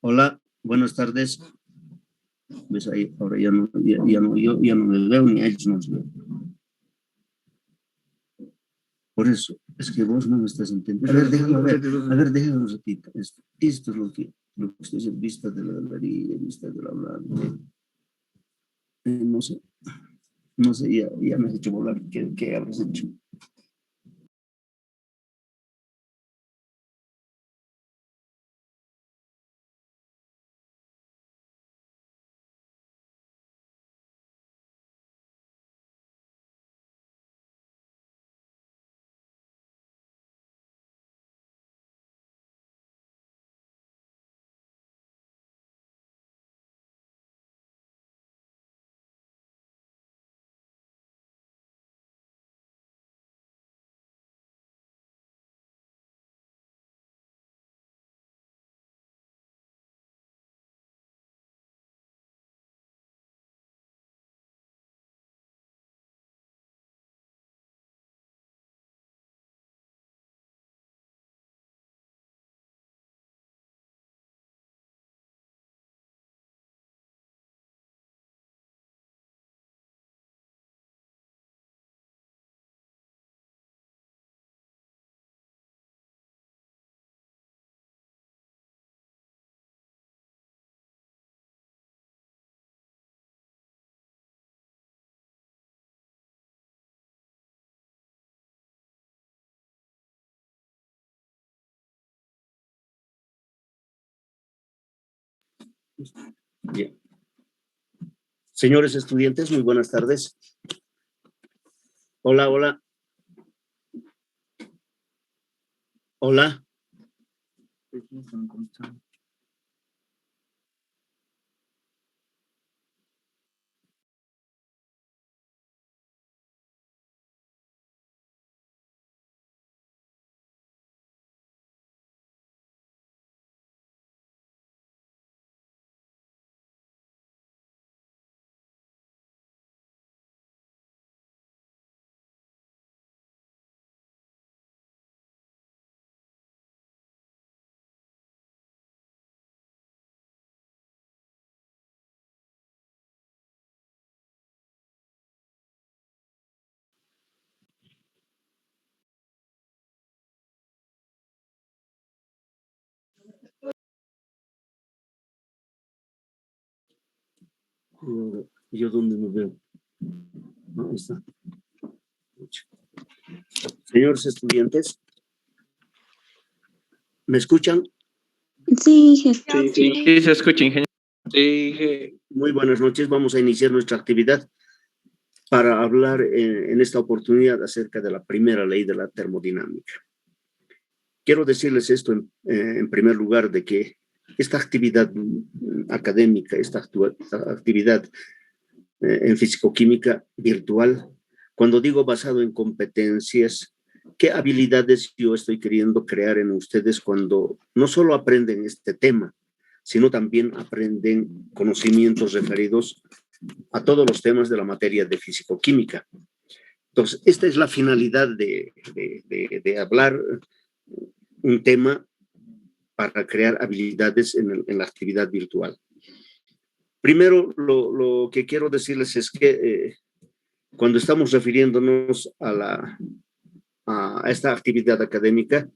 Hola, buenas tardes. ¿Ves ahí? Ahora ya no me veo ni a ellos nos veo. Por eso, es que vos no me estás entendiendo. A ver, déjame un ratito. Esto es lo que estoy en vista de la galería, vista del hablante. No sé, ya me has hecho volar. ¿Qué habrás hecho? Bien. Señores estudiantes, muy buenas tardes. Hola, hola. Hola. ¿Yo dónde me veo? No, ahí está. Señores estudiantes, ¿me escuchan? Sí, jefe. Sí, se escucha, ingeniero. Sí, Muy buenas noches. Vamos a iniciar nuestra actividad para hablar en esta oportunidad acerca de la primera ley de la termodinámica. Quiero decirles esto en primer lugar, de que esta actividad académica, esta actividad en fisicoquímica virtual, cuando digo basado en competencias, ¿qué habilidades yo estoy queriendo crear en ustedes cuando no solo aprenden este tema, sino también aprenden conocimientos referidos a todos los temas de la materia de fisicoquímica? Entonces, esta es la finalidad de hablar un tema para crear habilidades en la actividad virtual. Primero, lo que quiero decirles es que cuando estamos refiriéndonos a esta actividad académica,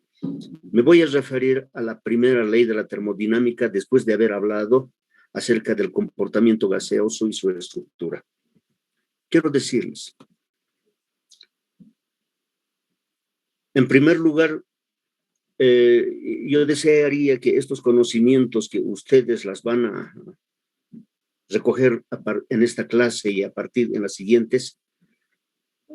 me voy a referir a la primera ley de la termodinámica después de haber hablado acerca del comportamiento gaseoso y su estructura. Quiero decirles, en primer lugar, yo desearía que estos conocimientos que ustedes las van a recoger en esta clase y a partir de las siguientes,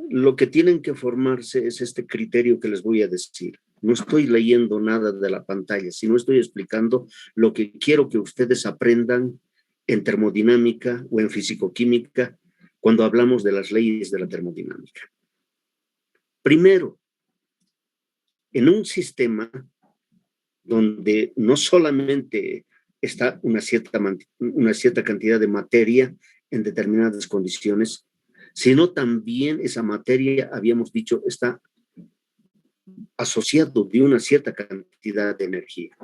lo que tienen que formarse es este criterio que les voy a decir. No estoy leyendo nada de la pantalla, sino estoy explicando lo que quiero que ustedes aprendan en termodinámica o en fisicoquímica cuando hablamos de las leyes de la termodinámica. Primero, en un sistema donde no solamente está una cierta cantidad de materia en determinadas condiciones, sino también esa materia, habíamos dicho, está asociado de una cierta cantidad de energía.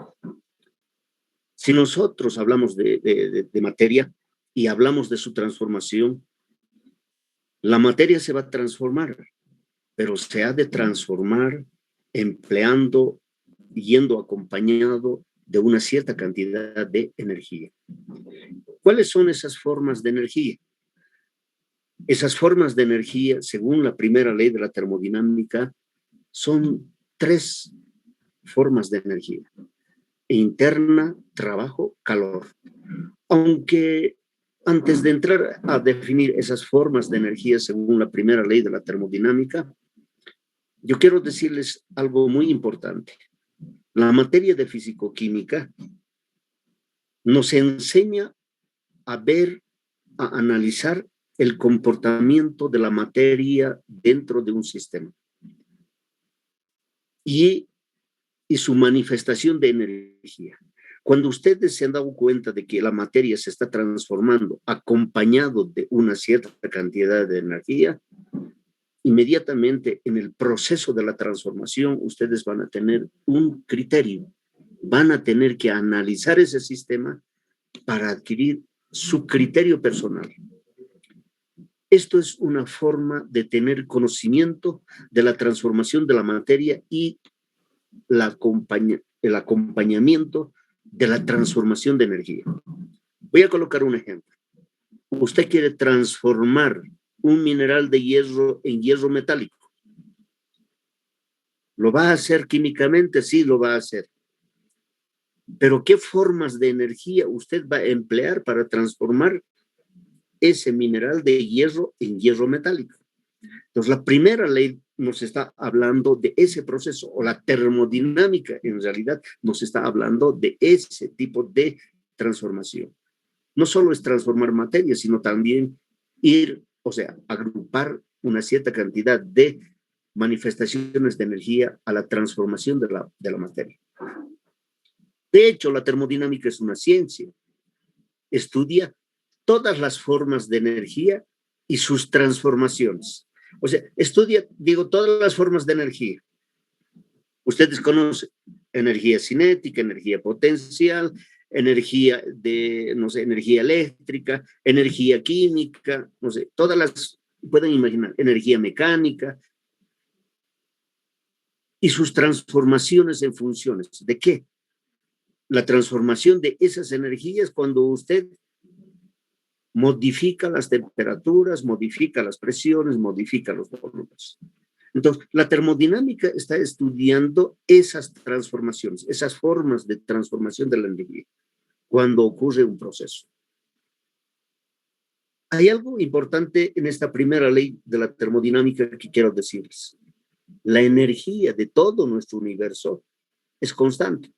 Si nosotros hablamos de materia y hablamos de su transformación, la materia se va a transformar, pero se ha de transformar empleando, yendo acompañado de una cierta cantidad de energía. ¿Cuáles son esas formas de energía? Esas formas de energía, según la primera ley de la termodinámica, son 3 formas de energía: interna, trabajo, calor. Aunque antes de entrar a definir esas formas de energía según la primera ley de la termodinámica, yo quiero decirles algo muy importante. La materia de fisicoquímica nos enseña a ver, a analizar el comportamiento de la materia dentro de un sistema y su manifestación de energía. Cuando ustedes se han dado cuenta de que la materia se está transformando acompañado de una cierta cantidad de energía, inmediatamente en el proceso de la transformación ustedes van a tener un criterio, van a tener que analizar ese sistema para adquirir su criterio personal. Esto es una forma de tener conocimiento de la transformación de la materia y el acompañamiento de la transformación de energía. Voy a colocar un ejemplo. Usted quiere transformar un mineral de hierro en hierro metálico. ¿Lo va a hacer químicamente? Sí, lo va a hacer. Pero ¿qué formas de energía usted va a emplear para transformar ese mineral de hierro en hierro metálico? Entonces, la primera ley nos está hablando de ese proceso, o la termodinámica en realidad nos está hablando de ese tipo de transformación. No solo es transformar materia, sino también agrupar una cierta cantidad de manifestaciones de energía a la transformación de la materia. De hecho, la termodinámica es una ciencia. Estudia todas las formas de energía y sus transformaciones. O sea, estudia, todas las formas de energía. Ustedes conocen energía cinética, energía potencial, energía energía eléctrica, energía química, todas las, pueden imaginar, energía mecánica y sus transformaciones en funciones. ¿De qué? La transformación de esas energías cuando usted modifica las temperaturas, modifica las presiones, modifica los volúmenes. Entonces, la termodinámica está estudiando esas transformaciones, esas formas de transformación de la energía cuando ocurre un proceso. Hay algo importante en esta primera ley de la termodinámica que quiero decirles. La energía de todo nuestro universo es constante.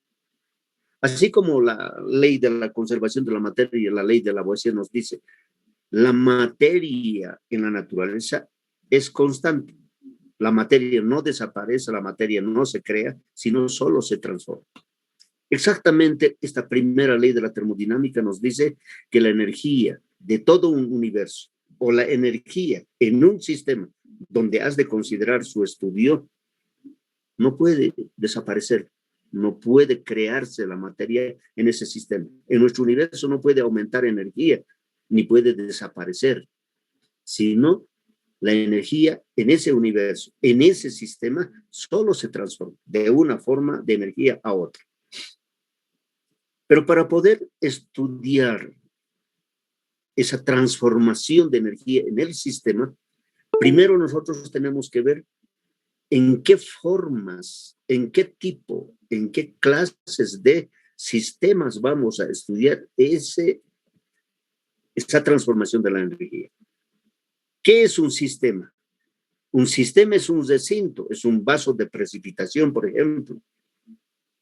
Así como la ley de la conservación de la materia y la ley de Lavoisier nos dice, la materia en la naturaleza es constante. La materia no desaparece, la materia no se crea, sino solo se transforma. Exactamente esta primera ley de la termodinámica nos dice que la energía de todo un universo o la energía en un sistema donde has de considerar su estudio no puede desaparecer, no puede crearse la materia en ese sistema. En nuestro universo no puede aumentar energía ni puede desaparecer, sino la energía en ese universo, en ese sistema, solo se transforma de una forma de energía a otra. Pero para poder estudiar esa transformación de energía en el sistema, primero nosotros tenemos que ver en qué formas, en qué tipo, en qué clases de sistemas vamos a estudiar esa transformación de la energía. ¿Qué es un sistema? Un sistema es un recinto, es un vaso de precipitación, por ejemplo,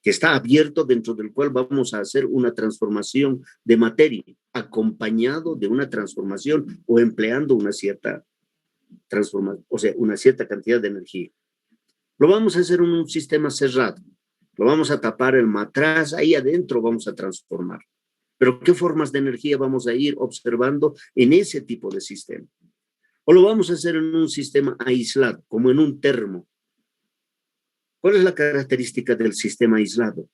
que está abierto dentro del cual vamos a hacer una transformación de materia, acompañado de una transformación o empleando una cierta transformación, una cierta cantidad de energía. Lo vamos a hacer en un sistema cerrado, lo vamos a tapar el matraz, ahí adentro vamos a transformar. Pero ¿qué formas de energía vamos a ir observando en ese tipo de sistema? O lo vamos a hacer en un sistema aislado, como en un termo. ¿Cuál es la característica del sistema aislado?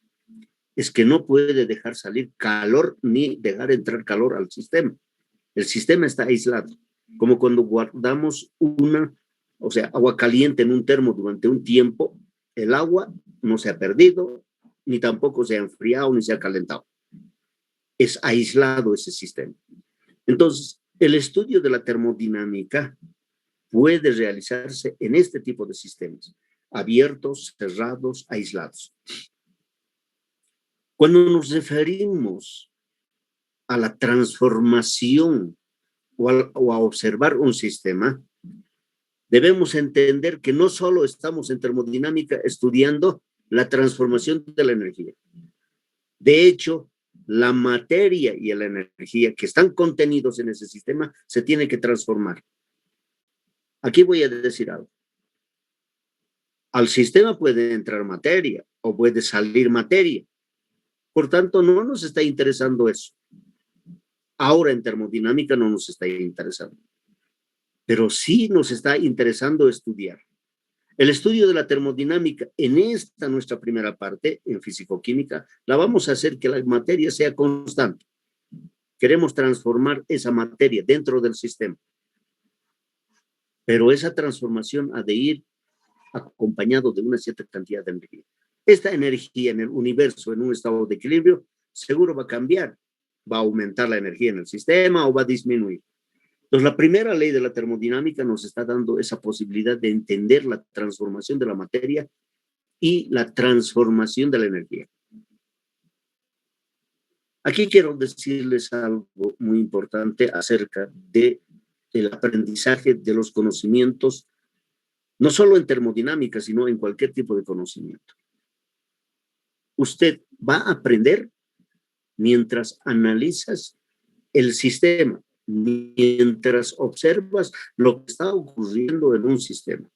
es que no puede dejar salir calor ni dejar entrar calor al sistema. El sistema está aislado, como cuando guardamos agua caliente en un termo durante un tiempo, el agua no se ha perdido, ni tampoco se ha enfriado, ni se ha calentado. Es aislado ese sistema. Entonces, el estudio de la termodinámica puede realizarse en este tipo de sistemas, abiertos, cerrados, aislados. Cuando nos referimos a la transformación o a observar un sistema, debemos entender que no solo estamos en termodinámica estudiando la transformación de la energía. De hecho, la materia y la energía que están contenidos en ese sistema se tienen que transformar. Aquí voy a decir algo. Al sistema puede entrar materia o puede salir materia. Por tanto, no nos está interesando eso. Ahora en termodinámica no nos está interesando. Pero sí nos está interesando estudiar. El estudio de la termodinámica en esta nuestra primera parte, en físico-química, la vamos a hacer que la materia sea constante. Queremos transformar esa materia dentro del sistema. Pero esa transformación ha de ir acompañado de una cierta cantidad de energía. Esta energía en el universo, en un estado de equilibrio, seguro va a cambiar. Va a aumentar la energía en el sistema o va a disminuir. Entonces, la primera ley de la termodinámica nos está dando esa posibilidad de entender la transformación de la materia y la transformación de la energía. Aquí quiero decirles algo muy importante acerca del aprendizaje de los conocimientos, no solo en termodinámica, sino en cualquier tipo de conocimiento. Usted va a aprender mientras analizas el sistema, mientras observas lo que está ocurriendo en un sistema.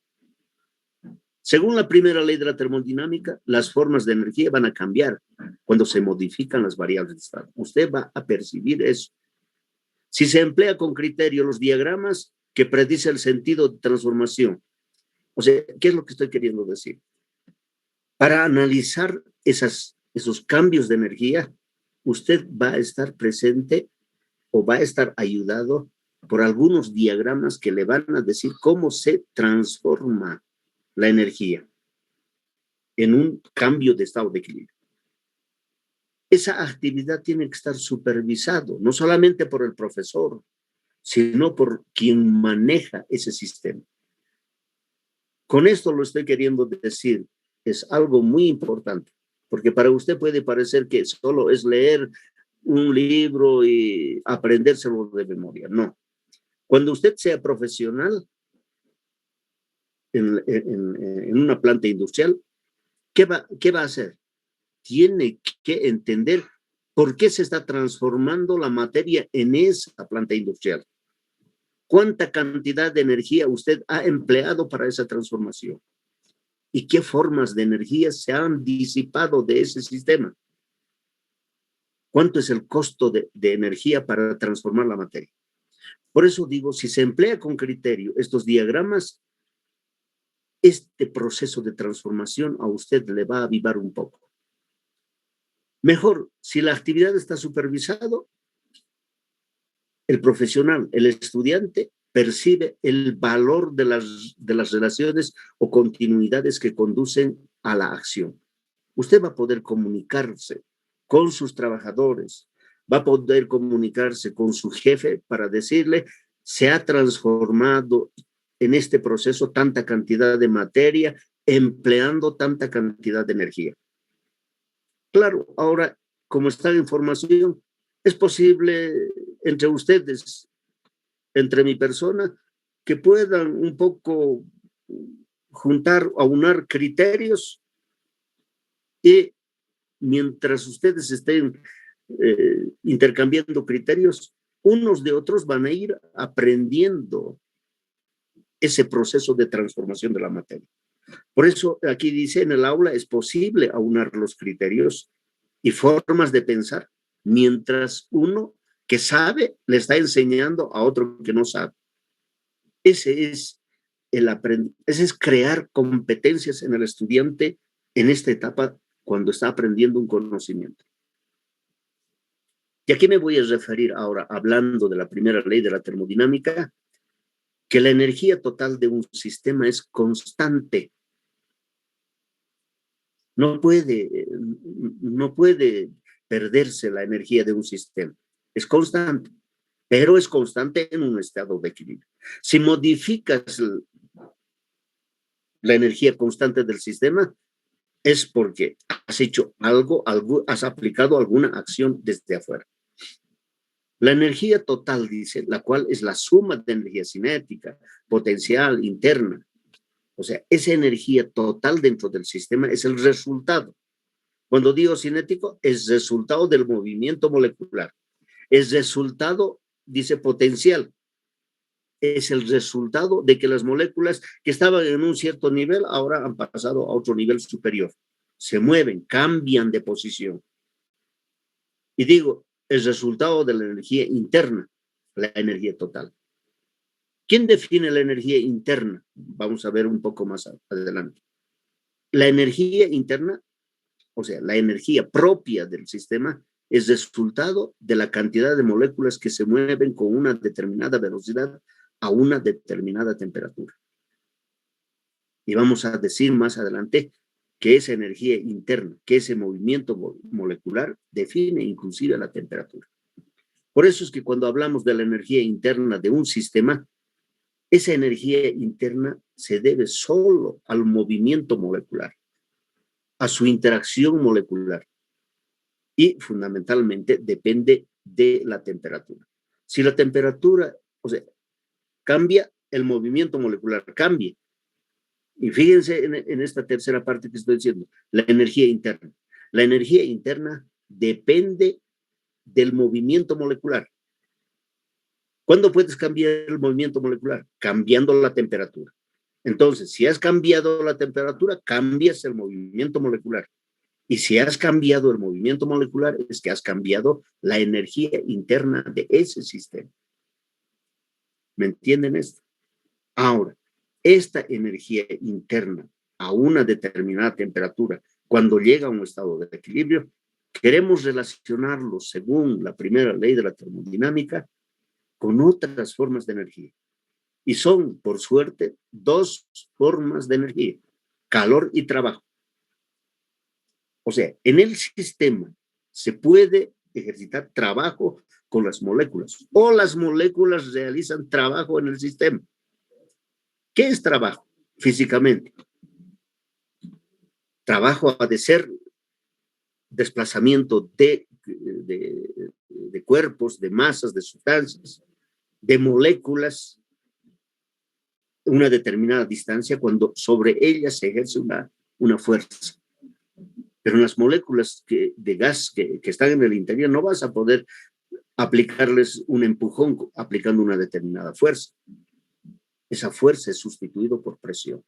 Según la primera ley de la termodinámica, las formas de energía van a cambiar cuando se modifican las variables de estado. Usted va a percibir eso. Si se emplea con criterio los diagramas que predice el sentido de transformación, o sea, ¿qué es lo que estoy queriendo decir? Para analizar esos cambios de energía, usted va a estar presente o va a estar ayudado por algunos diagramas que le van a decir cómo se transforma la energía en un cambio de estado de equilibrio. Esa actividad tiene que estar supervisado, no solamente por el profesor, sino por quien maneja ese sistema. Con esto lo estoy queriendo decir, es algo muy importante, porque para usted puede parecer que solo es leer un libro y aprendérselo de memoria. No. Cuando usted sea profesional en una planta industrial, ¿qué va a hacer? Tiene que entender por qué se está transformando la materia en esa planta industrial. ¿Cuánta cantidad de energía usted ha empleado para esa transformación? ¿Y qué formas de energía se han disipado de ese sistema? ¿Cuánto es el costo de energía para transformar la materia? Por eso digo, si se emplea con criterio estos diagramas, este proceso de transformación a usted le va a avivar un poco. Mejor, si la actividad está supervisado, el profesional, el estudiante, percibe el valor de las relaciones o continuidades que conducen a la acción. Usted va a poder comunicarse con sus trabajadores, va a poder comunicarse con su jefe para decirle, se ha transformado en este proceso tanta cantidad de materia, empleando tanta cantidad de energía. Claro, ahora, como está la información, es posible entre ustedes, entre mi persona, que puedan un poco juntar, aunar criterios y mientras ustedes estén intercambiando criterios, unos de otros van a ir aprendiendo ese proceso de transformación de la materia. Por eso aquí dice en el aula es posible aunar los criterios y formas de pensar mientras uno que sabe le está enseñando a otro que no sabe. Ese es crear competencias en el estudiante en esta etapa cuando está aprendiendo un conocimiento. ¿Y a qué me voy a referir ahora hablando de la primera ley de la termodinámica? Que la energía total de un sistema es constante. No puede perderse la energía de un sistema. Es constante, pero es constante en un estado de equilibrio. Si modificas la energía constante del sistema, es porque has hecho algo, has aplicado alguna acción desde afuera. La energía total, dice, la cual es la suma de energía cinética, potencial, interna. O sea, esa energía total dentro del sistema es el resultado. Cuando digo cinético, es resultado del movimiento molecular. Es resultado, dice potencial, es el resultado de que las moléculas que estaban en un cierto nivel ahora han pasado a otro nivel superior. Se mueven, cambian de posición. Y digo, el resultado de la energía interna, la energía total. ¿Quién define la energía interna? Vamos a ver un poco más adelante. La energía interna, o sea, la energía propia del sistema, es resultado de la cantidad de moléculas que se mueven con una determinada velocidad a una determinada temperatura. Y vamos a decir más adelante que esa energía interna, que ese movimiento molecular define inclusive la temperatura. Por eso es que cuando hablamos de la energía interna de un sistema, esa energía interna se debe solo al movimiento molecular, a su interacción molecular y fundamentalmente depende de la temperatura. Si la temperatura, o sea, cambia, el movimiento molecular cambia. Y fíjense en esta tercera parte que estoy diciendo, la energía interna. La energía interna depende del movimiento molecular. ¿Cuándo puedes cambiar el movimiento molecular? Cambiando la temperatura. Entonces, si has cambiado la temperatura, cambias el movimiento molecular. Y si has cambiado el movimiento molecular, es que has cambiado la energía interna de ese sistema. ¿Me entienden esto? Ahora, esta energía interna a una determinada temperatura, cuando llega a un estado de equilibrio, queremos relacionarlo, según la primera ley de la termodinámica, con otras formas de energía. Y son, por suerte, dos formas de energía, calor y trabajo. O sea, en el sistema se puede ejercitar trabajo con las moléculas o las moléculas realizan trabajo en el sistema. ¿Qué es trabajo físicamente? Trabajo ha de ser desplazamiento de cuerpos, de masas, de sustancias, de moléculas, una determinada distancia cuando sobre ellas se ejerce una fuerza. Pero en las moléculas de gas que están en el interior no vas a poder aplicarles un empujón aplicando una determinada fuerza. Esa fuerza es sustituida por presión.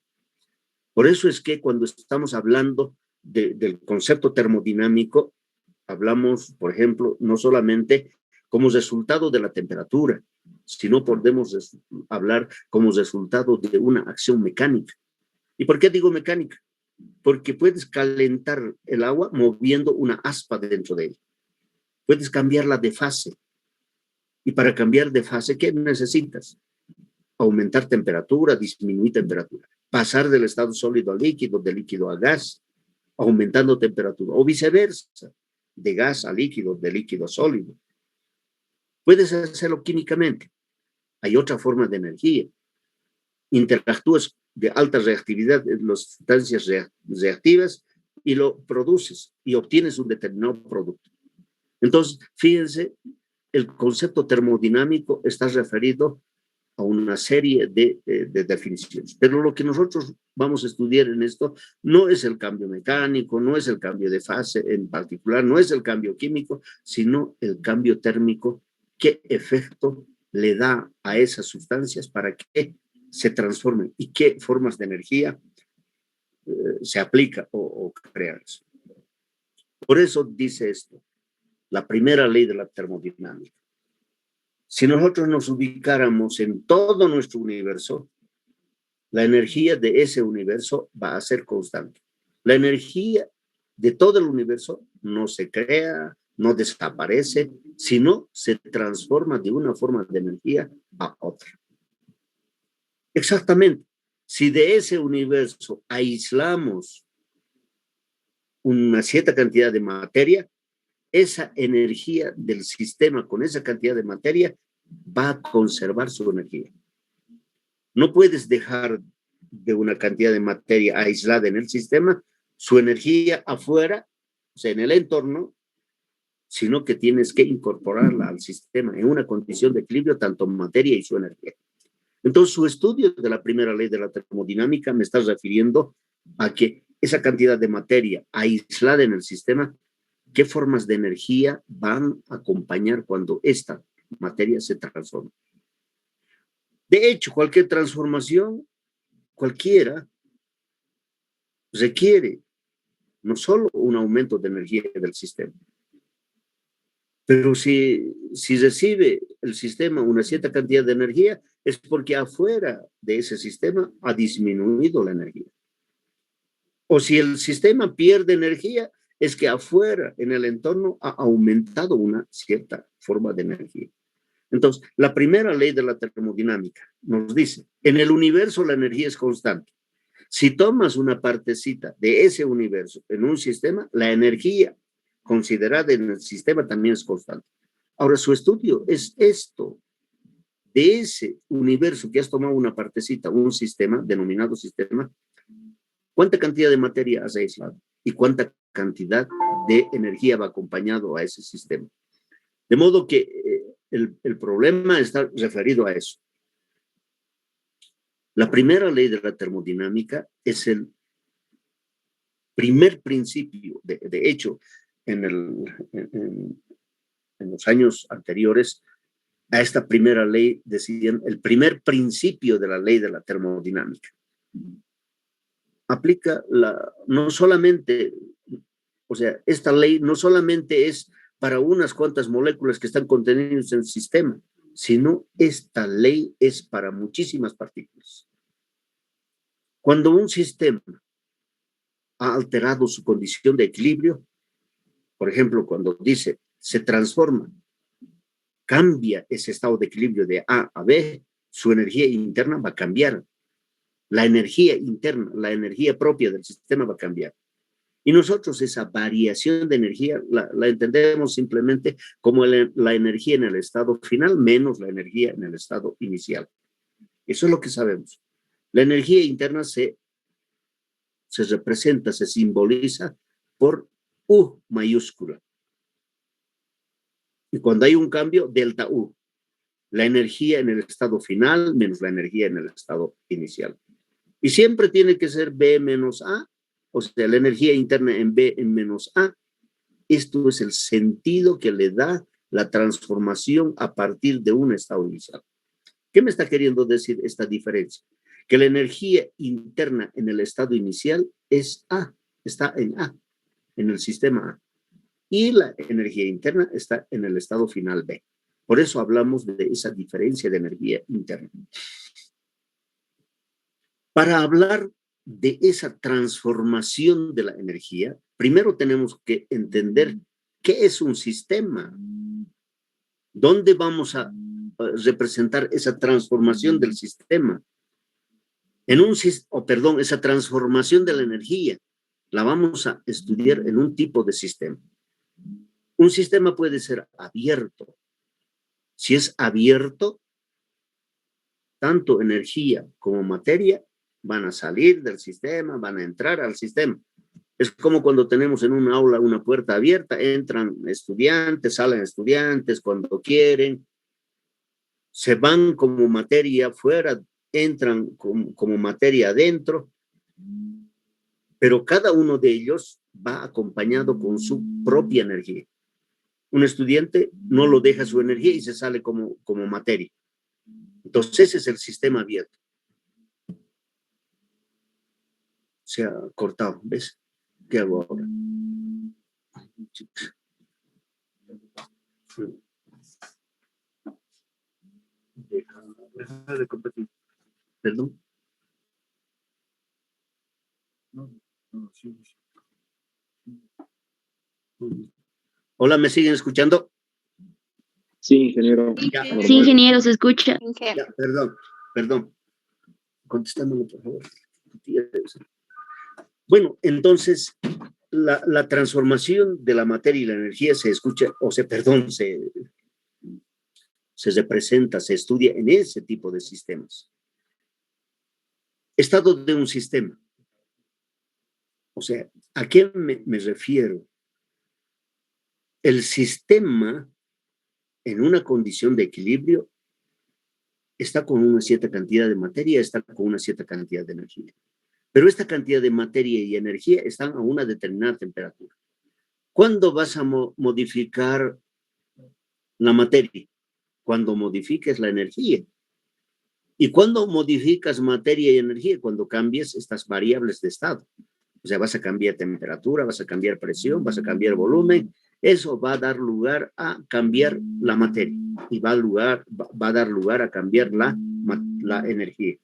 Por eso es que cuando estamos hablando del concepto termodinámico, hablamos, por ejemplo, no solamente como resultado de la temperatura, sino podemos hablar como resultado de una acción mecánica. ¿Y por qué digo mecánica? Porque puedes calentar el agua moviendo una aspa dentro de ella. Puedes cambiarla de fase. Y para cambiar de fase, ¿qué necesitas? Aumentar temperatura, disminuir temperatura. Pasar del estado sólido a líquido, de líquido a gas, aumentando temperatura. O viceversa, de gas a líquido, de líquido a sólido. Puedes hacerlo químicamente. Hay otra forma de energía. Interactúas de alta reactividad en las sustancias reactivas y lo produces y obtienes un determinado producto. Entonces, fíjense, el concepto termodinámico está referido a una serie de definiciones. Pero lo que nosotros vamos a estudiar en esto no es el cambio mecánico, no es el cambio de fase en particular, no es el cambio químico, sino el cambio térmico. ¿Qué efecto le da a esas sustancias para que se transformen y qué formas de energía se aplica o crea eso? Por eso dice esto, la primera ley de la termodinámica. Si nosotros nos ubicáramos en todo nuestro universo, la energía de ese universo va a ser constante. La energía de todo el universo no se crea, no desaparece, sino se transforma de una forma de energía a otra. Exactamente. Si de ese universo aislamos una cierta cantidad de materia, esa energía del sistema con esa cantidad de materia va a conservar su energía. No puedes dejar de una cantidad de materia aislada en el sistema su energía afuera, o sea, en el entorno, sino que tienes que incorporarla al sistema en una condición de equilibrio, tanto materia y su energía. Entonces, su estudio de la primera ley de la termodinámica me está refiriendo a que esa cantidad de materia aislada en el sistema, ¿qué formas de energía van a acompañar cuando esta materia se transforma? De hecho, cualquier transformación, cualquiera, requiere no solo un aumento de energía del sistema, pero si recibe el sistema una cierta cantidad de energía, es porque afuera de ese sistema ha disminuido la energía. O si el sistema pierde energía, es que afuera, en el entorno, ha aumentado una cierta forma de energía. Entonces, la primera ley de la termodinámica nos dice, en el universo la energía es constante. Si tomas una partecita de ese universo en un sistema, la energía considerada en el sistema también es constante. Ahora, su estudio es esto, de ese universo que has tomado una partecita, un sistema, denominado sistema, ¿cuánta cantidad de materia has aislado? ¿Y cuánta cantidad de energía va acompañado a ese sistema? De modo que el problema está referido a eso. La primera ley de la termodinámica es el primer principio. De hecho, en los años anteriores a esta primera ley decían el primer principio de la ley de la termodinámica. Aplica no solamente, o sea, esta ley no solamente es para unas cuantas moléculas que están contenidas en el sistema, sino esta ley es para muchísimas partículas. Cuando un sistema ha alterado su condición de equilibrio, por ejemplo, cuando dice se transforma, cambia ese estado de equilibrio de A a B, su energía interna va a cambiar. La energía interna, la energía propia del sistema va a cambiar. Y nosotros esa variación de energía la entendemos simplemente como la energía en el estado final menos la energía en el estado inicial. Eso es lo que sabemos. La energía interna se representa, se simboliza por U mayúscula. Y cuando hay un cambio, delta U. La energía en el estado final menos la energía en el estado inicial. Y siempre tiene que ser B menos A, o sea, la energía interna en B en menos A. Esto es el sentido que le da la transformación a partir de un estado inicial. ¿Qué me está queriendo decir esta diferencia? Que la energía interna en el estado inicial es A, está en A, en el sistema A. Y la energía interna está en el estado final B. Por eso hablamos de esa diferencia de energía interna. Para hablar de esa transformación de la energía, primero tenemos que entender qué es un sistema. ¿Dónde vamos a representar esa transformación del sistema? Esa transformación de la energía la vamos a estudiar en un tipo de sistema. Un sistema puede ser abierto. Si es abierto, tanto energía como materia van a salir del sistema, van a entrar al sistema. Es como cuando tenemos en un aula una puerta abierta, entran estudiantes, salen estudiantes cuando quieren, se van como materia afuera, entran como materia adentro, pero cada uno de ellos va acompañado con su propia energía. Un estudiante no lo deja su energía y se sale como materia. Entonces ese es el sistema abierto. Se ha cortado, ¿ves? ¿Qué hago ahora? Deja de competir. ¿Perdón? No, sí. Hola, ¿me siguen escuchando? Sí, ingeniero. Ya, Sí, ingeniero, se escucha. ya, perdón. Contéstamelo, por favor. Bueno, entonces, la transformación de la materia y la energía se escucha, se representa, se estudia en ese tipo de sistemas. Estado de un sistema. O sea, ¿a qué me refiero? El sistema, en una condición de equilibrio, está con una cierta cantidad de materia, está con una cierta cantidad de energía. Pero esta cantidad de materia y energía están a una determinada temperatura. ¿Cuándo vas a modificar la materia? Cuando modifiques la energía. ¿Y cuándo modificas materia y energía? Cuando cambies estas variables de estado. O sea, vas a cambiar temperatura, vas a cambiar presión, vas a cambiar volumen. Eso va a dar lugar a cambiar la materia y va a dar lugar a cambiar la energía.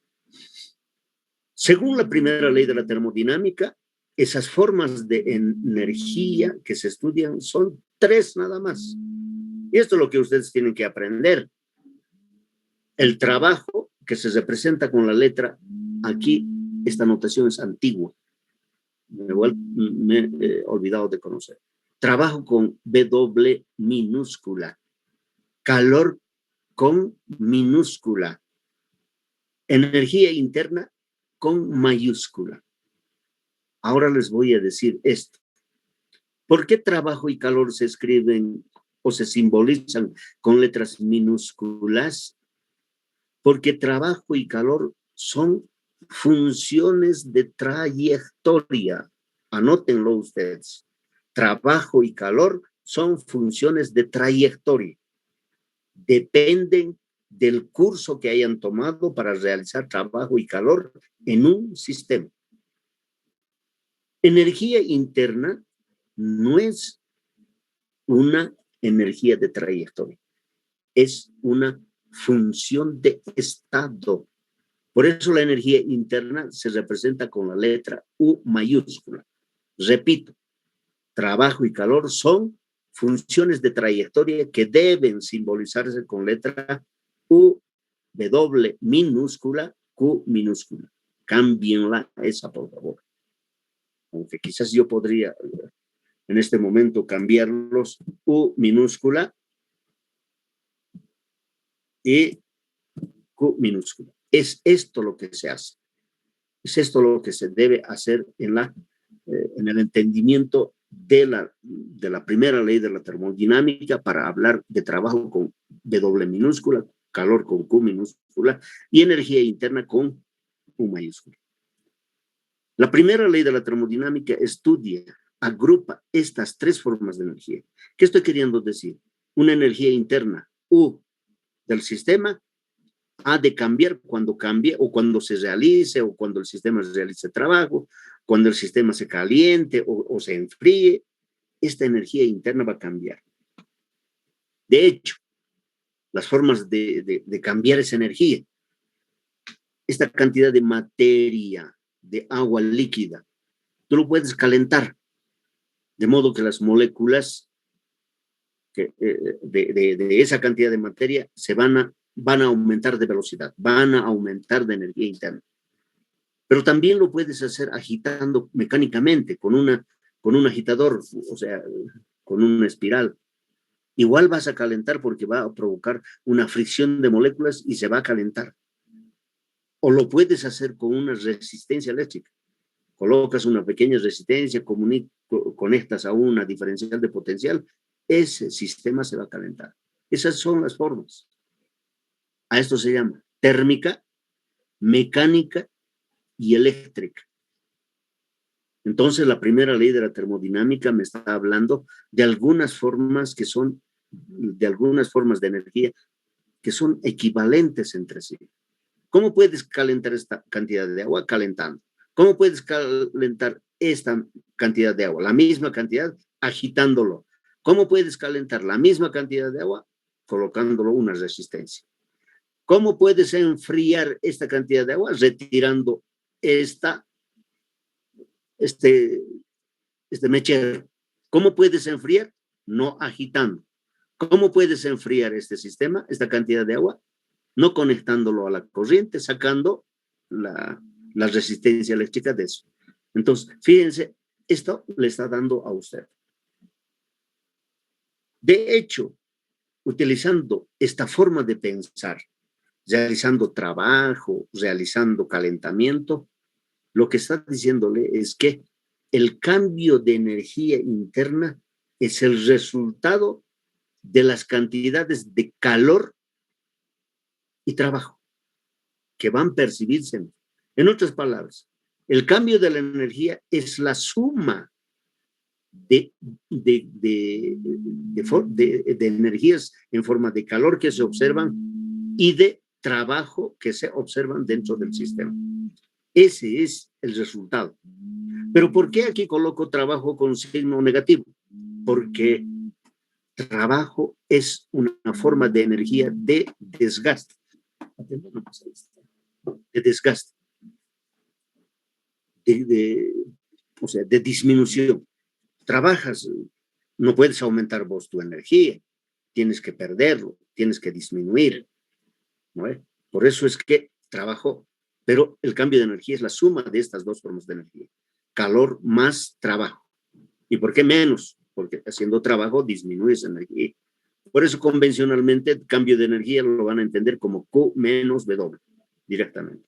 Según la primera ley de la termodinámica, esas formas de energía que se estudian son 3 nada más. Y esto es lo que ustedes tienen que aprender. El trabajo, que se representa con la letra, aquí esta notación es antigua. Me he olvidado de conocer. Trabajo con W minúscula. Calor con minúscula. Energía interna con mayúscula. Ahora les voy a decir esto. ¿Por qué trabajo y calor se escriben o se simbolizan con letras minúsculas? Porque trabajo y calor son funciones de trayectoria. Anótenlo ustedes. Trabajo y calor son funciones de trayectoria. Dependen del curso que hayan tomado para realizar trabajo y calor en un sistema. Energía interna no es una energía de trayectoria, es una función de estado. Por eso la energía interna se representa con la letra U mayúscula. Repito, trabajo y calor son funciones de trayectoria que deben simbolizarse con letra U, W minúscula, Q minúscula. Cámbienla esa, por favor. Aunque quizás yo podría en este momento cambiarlos U minúscula y Q minúscula. Es esto lo que se hace. Es esto lo que se debe hacer en el entendimiento de la primera ley de la termodinámica para hablar de trabajo con W minúscula, calor con Q minúscula y energía interna con U mayúscula. La primera ley de la termodinámica estudia, agrupa estas 3 formas de energía. ¿Qué estoy queriendo decir? Una energía interna, U, del sistema, ha de cambiar cuando cambie o cuando se realice o cuando el sistema realice trabajo, cuando el sistema se caliente o se enfríe. Esta energía interna va a cambiar. De hecho, las formas de cambiar esa energía, esta cantidad de materia, de agua líquida, tú lo puedes calentar, de modo que las moléculas de esa cantidad de materia se van a aumentar de velocidad, van a aumentar de energía interna. Pero también lo puedes hacer agitando mecánicamente con un agitador, o sea, con una espiral. Igual vas a calentar porque va a provocar una fricción de moléculas y se va a calentar. O lo puedes hacer con una resistencia eléctrica. Colocas una pequeña resistencia, conectas a una diferencial de potencial, ese sistema se va a calentar. Esas son las formas. A esto se llama térmica, mecánica y eléctrica. Entonces, la primera ley de la termodinámica me está hablando de algunas formas de energía que son equivalentes entre sí. ¿Cómo puedes calentar esta cantidad de agua? Calentando. ¿Cómo puedes calentar esta cantidad de agua? La misma cantidad, agitándolo. ¿Cómo puedes calentar la misma cantidad de agua? Colocándolo una resistencia. ¿Cómo puedes enfriar esta cantidad de agua? Retirando este mechero. ¿Cómo puedes enfriar? No agitando. ¿Cómo puedes enfriar este sistema, esta cantidad de agua? No conectándolo a la corriente, sacando la resistencia eléctrica de eso. Entonces, fíjense, esto le está dando a usted. De hecho, utilizando esta forma de pensar, realizando trabajo, realizando calentamiento, lo que está diciéndole es que el cambio de energía interna es el resultado de las cantidades de calor y trabajo que van a percibirse. En otras palabras, el cambio de la energía es la suma de energías en forma de calor que se observan y de trabajo que se observan dentro del sistema. Ese es el resultado. Pero ¿por qué aquí coloco trabajo con signo negativo? Porque trabajo es una forma de energía de desgaste. De desgaste. O sea, de disminución. Trabajas, no puedes aumentar vos tu energía, tienes que perderlo, tienes que disminuir, ¿no? Por eso es que trabajo, pero el cambio de energía es la suma de estas dos formas de energía, calor más trabajo. ¿Y por qué menos? Porque haciendo trabajo disminuyes energía. Por eso convencionalmente el cambio de energía lo van a entender como Q menos W, directamente.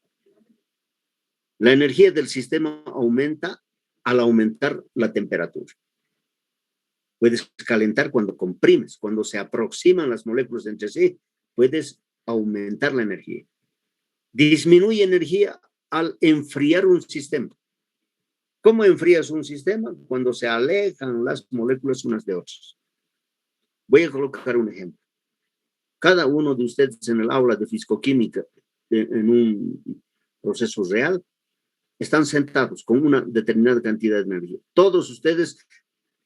La energía del sistema aumenta al aumentar la temperatura. Puedes calentar cuando comprimes, cuando se aproximan las moléculas entre sí, puedes aumentar la energía. Disminuye energía al enfriar un sistema. ¿Cómo enfrías un sistema? Cuando se alejan las moléculas unas de otras. Voy a colocar un ejemplo. Cada uno de ustedes en el aula de fisicoquímica, en un proceso real, están sentados con una determinada cantidad de energía. Todos ustedes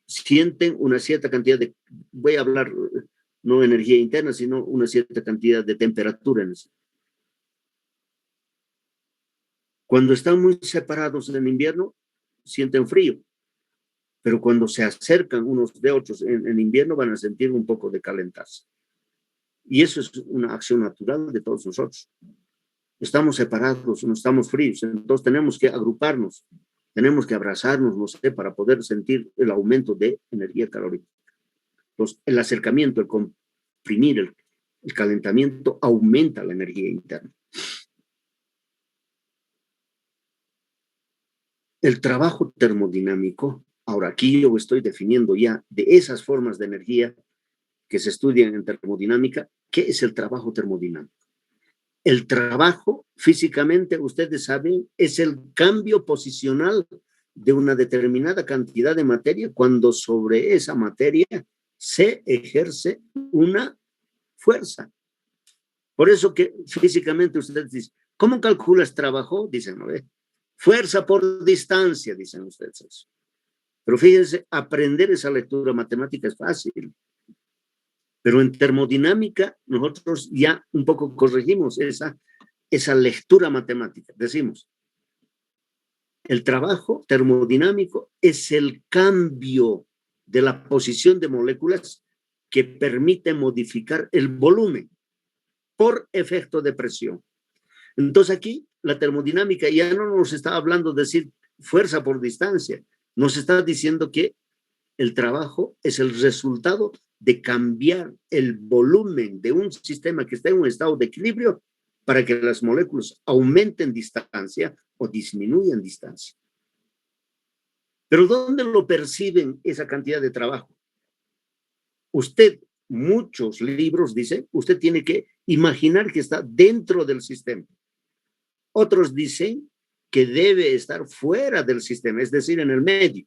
sienten una cierta cantidad de, voy a hablar no energía interna, sino una cierta cantidad de temperatura en eso. Cuando están muy separados en invierno, sienten frío, pero cuando se acercan unos de otros en invierno van a sentir un poco de calentarse. Y eso es una acción natural de todos nosotros. Estamos separados, no estamos fríos, entonces tenemos que agruparnos, tenemos que abrazarnos, no sé, para poder sentir el aumento de energía calórica. Entonces, el acercamiento, el comprimir, el calentamiento aumenta la energía interna. El trabajo termodinámico, ahora aquí yo estoy definiendo ya de esas formas de energía que se estudian en termodinámica, ¿qué es el trabajo termodinámico? El trabajo, físicamente, ustedes saben, es el cambio posicional de una determinada cantidad de materia cuando sobre esa materia se ejerce una fuerza. Por eso que físicamente ustedes dicen, ¿cómo calculas trabajo? Dicen, ¿no? Fuerza por distancia, dicen ustedes eso. Pero fíjense, aprender esa lectura matemática es fácil. Pero en termodinámica nosotros ya un poco corregimos esa lectura matemática. Decimos, el trabajo termodinámico es el cambio de la posición de moléculas que permite modificar el volumen por efecto de presión. Entonces aquí la termodinámica ya no nos está hablando de decir fuerza por distancia, nos está diciendo que el trabajo es el resultado de cambiar el volumen de un sistema que está en un estado de equilibrio para que las moléculas aumenten distancia o disminuyan distancia. Pero ¿dónde lo perciben esa cantidad de trabajo? Usted, muchos libros dicen, usted tiene que imaginar que está dentro del sistema. Otros dicen que debe estar fuera del sistema, es decir, en el medio.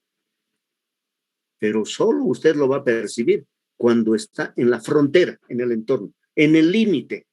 Pero solo usted lo va a percibir cuando está en la frontera, en el entorno, en el límite.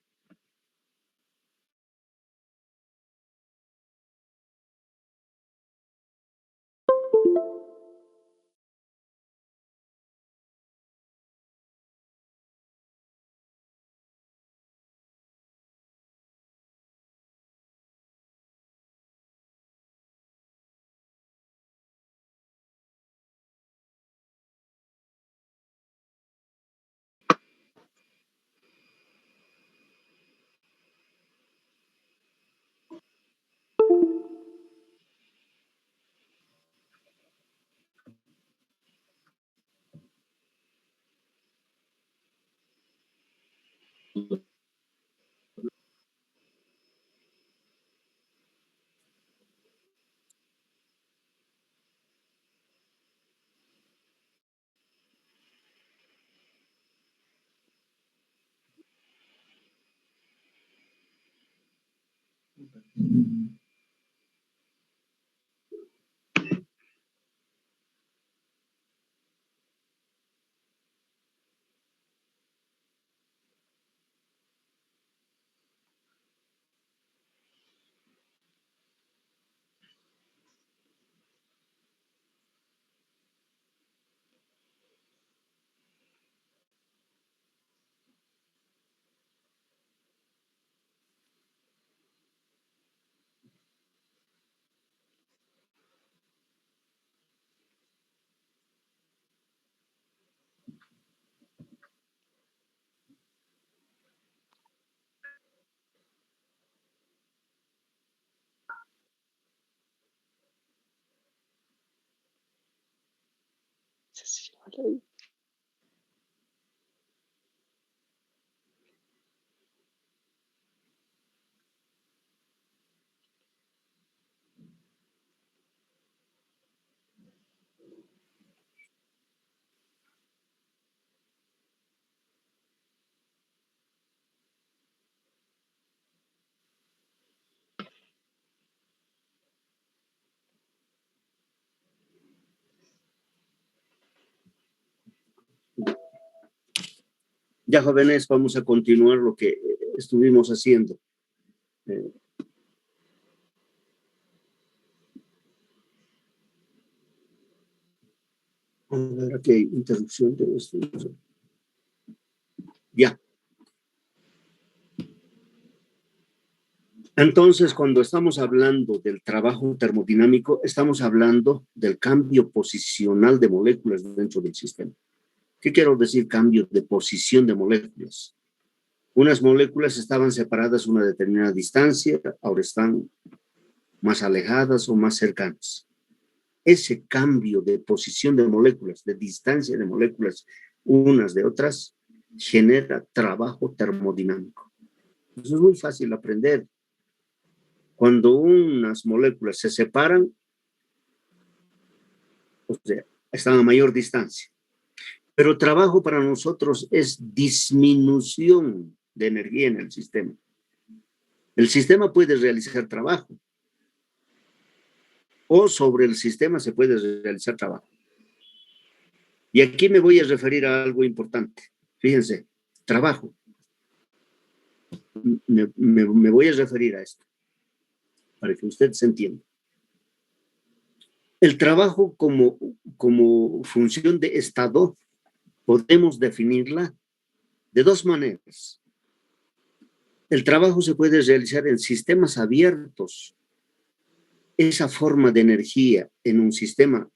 Ya, jóvenes, vamos a continuar lo que estuvimos haciendo. A ver, aquí hay interrupción de esto. Ya. Entonces, cuando estamos hablando del trabajo termodinámico, estamos hablando del cambio posicional de moléculas dentro del sistema. ¿Qué quiero decir cambio de posición de moléculas? Unas moléculas estaban separadas a una determinada distancia, ahora están más alejadas o más cercanas. Ese cambio de posición de moléculas, de distancia de moléculas unas de otras, genera trabajo termodinámico. Eso es muy fácil aprender. Cuando unas moléculas se separan, o sea, están a mayor distancia. Pero trabajo para nosotros es disminución de energía en el sistema. El sistema puede realizar trabajo, o sobre el sistema se puede realizar trabajo. Y aquí me voy a referir a algo importante. Fíjense, trabajo. Me voy a referir a esto, para que usted se entienda. El trabajo como función de estado, podemos definirla de dos maneras. El trabajo se puede realizar en sistemas abiertos. Esa forma de energía en un sistema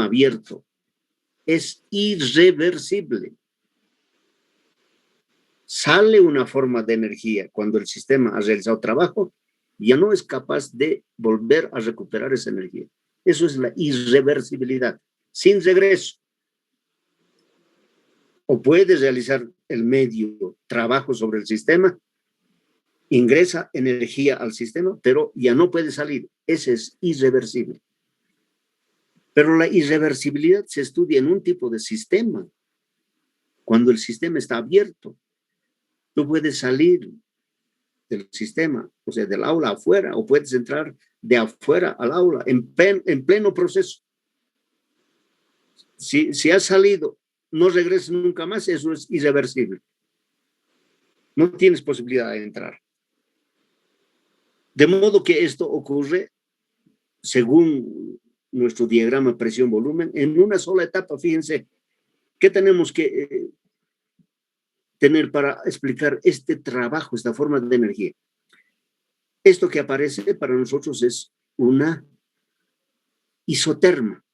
abierto es irreversible. Sale una forma de energía cuando el sistema ha realizado trabajo, ya no es capaz de volver a recuperar esa energía. Eso es la irreversibilidad, sin regreso. O puede realizar el medio trabajo sobre el sistema, ingresa energía al sistema, pero ya no puede salir. Ese es irreversible. Pero la irreversibilidad se estudia en un tipo de sistema. Cuando el sistema está abierto, tú puedes salir del sistema, o sea, del aula afuera, o puedes entrar de afuera al aula en pleno proceso. Si has salido, no regreses nunca más, eso es irreversible. No tienes posibilidad de entrar. De modo que esto ocurre, según nuestro diagrama presión-volumen, en una sola etapa. Fíjense, ¿qué tenemos que tener para explicar este trabajo, esta forma de energía? Esto que aparece para nosotros es una isoterma.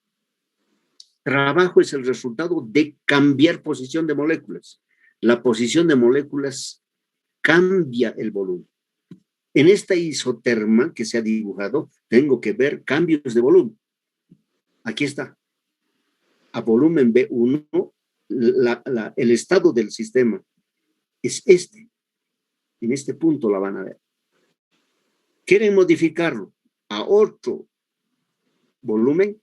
Trabajo es el resultado de cambiar posición de moléculas. La posición de moléculas cambia el volumen. En esta isoterma que se ha dibujado, tengo que ver cambios de volumen. Aquí está. A volumen B1, el estado del sistema es este. En este punto la van a ver. Quieren modificarlo a otro volumen.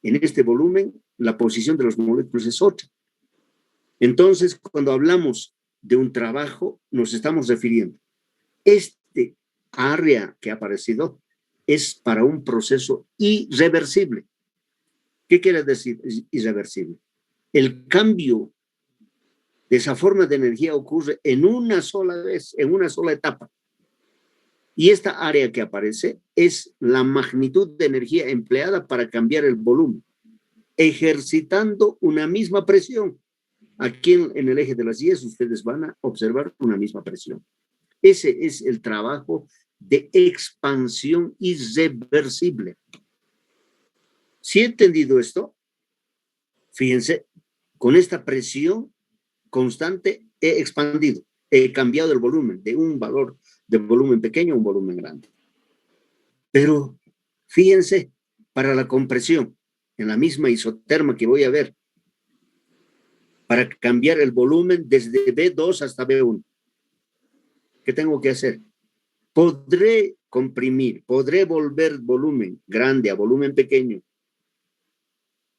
En este volumen, la posición de las moléculas es otra. Entonces, cuando hablamos de un trabajo, nos estamos refiriendo. Este área que ha aparecido es para un proceso irreversible. ¿Qué quiere decir irreversible? El cambio de esa forma de energía ocurre en una sola vez, en una sola etapa. Y esta área que aparece es la magnitud de energía empleada para cambiar el volumen, ejercitando una misma presión. Aquí en el eje de las 10 ustedes van a observar una misma presión. Ese es el trabajo de expansión irreversible. ¿Sí he entendido esto? Fíjense, con esta presión constante he expandido, he cambiado el volumen de un valor de volumen pequeño a un volumen grande. Pero fíjense, para la compresión, en la misma isoterma que voy a ver, para cambiar el volumen desde B2 hasta B1, ¿qué tengo que hacer? ¿Podré comprimir, podré volver volumen grande a volumen pequeño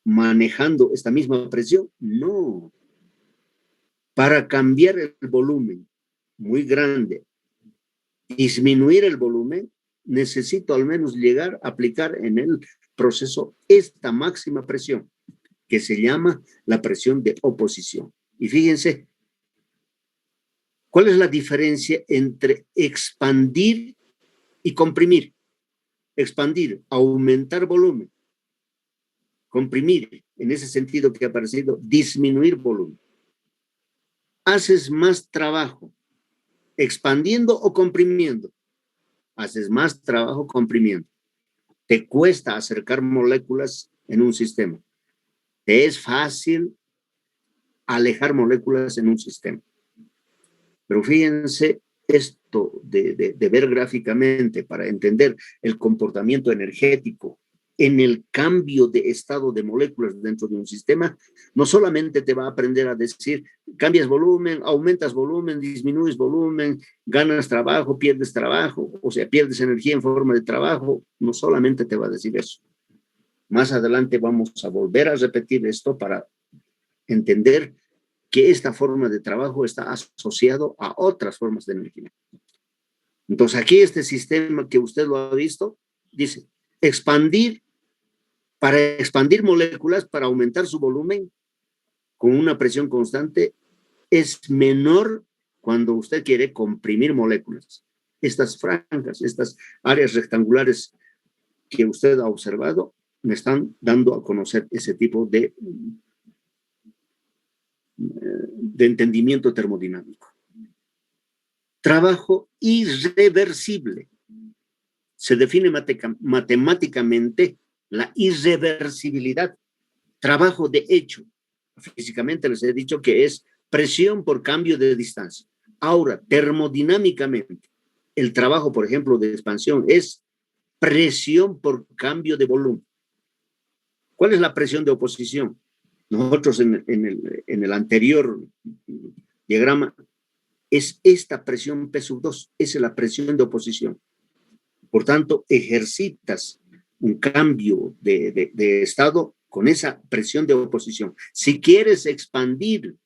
manejando esta misma presión? No. Para cambiar el volumen muy grande, disminuir el volumen, necesito al menos llegar a aplicar en el proceso esta máxima presión, que se llama la presión de oposición. Y fíjense, ¿cuál es la diferencia entre expandir y comprimir? Expandir, aumentar volumen. Comprimir, en ese sentido que ha aparecido, disminuir volumen. Haces más trabajo expandiendo o comprimiendo. Haces más trabajo comprimiendo. Te cuesta acercar moléculas en un sistema. Te es fácil alejar moléculas en un sistema. Pero fíjense esto de ver gráficamente para entender el comportamiento energético en el cambio de estado de moléculas dentro de un sistema, no solamente te va a aprender a decir, cambias volumen, aumentas volumen, disminuyes volumen, ganas trabajo, pierdes trabajo, o sea, pierdes energía en forma de trabajo, no solamente te va a decir eso. Más adelante vamos a volver a repetir esto para entender que esta forma de trabajo está asociado a otras formas de energía. Entonces aquí este sistema que usted lo ha visto, dice, para expandir moléculas, para aumentar su volumen con una presión constante, es menor cuando usted quiere comprimir moléculas. Estas franjas, estas áreas rectangulares que usted ha observado, me están dando a conocer ese tipo de entendimiento termodinámico. Trabajo irreversible. Se define matemáticamente la irreversibilidad. Trabajo de hecho. Físicamente les he dicho que es presión por cambio de distancia. Ahora, termodinámicamente, el trabajo, por ejemplo, de expansión es presión por cambio de volumen. ¿Cuál es la presión de oposición? Nosotros en el anterior diagrama es esta presión P2, es la presión de oposición. Por tanto, ejercitas un cambio de estado con esa presión de oposición. Si quieres expandir,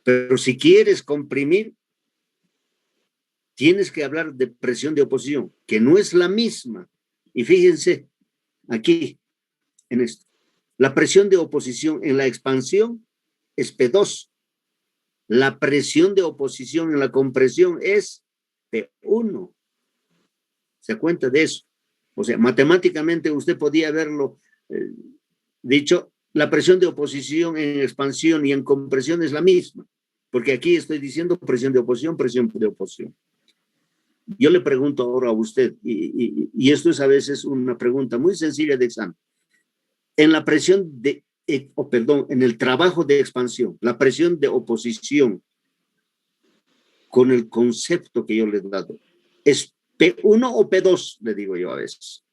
pero si quieres comprimir, tienes que hablar de presión de oposición, que no es la misma. Y fíjense aquí, en esto. La presión de oposición en la expansión es P2. La presión de oposición en la compresión es P1. ¿Se cuenta de eso? O sea, matemáticamente usted podía haberlo dicho, la presión de oposición en expansión y en compresión es la misma, porque aquí estoy diciendo presión de oposición, presión de oposición. Yo le pregunto ahora a usted, y esto es a veces una pregunta muy sencilla de examen. En la presión de, en el trabajo de expansión, la presión de oposición, con el concepto que yo le he dado, ¿es P1 o P2? Le digo yo a veces.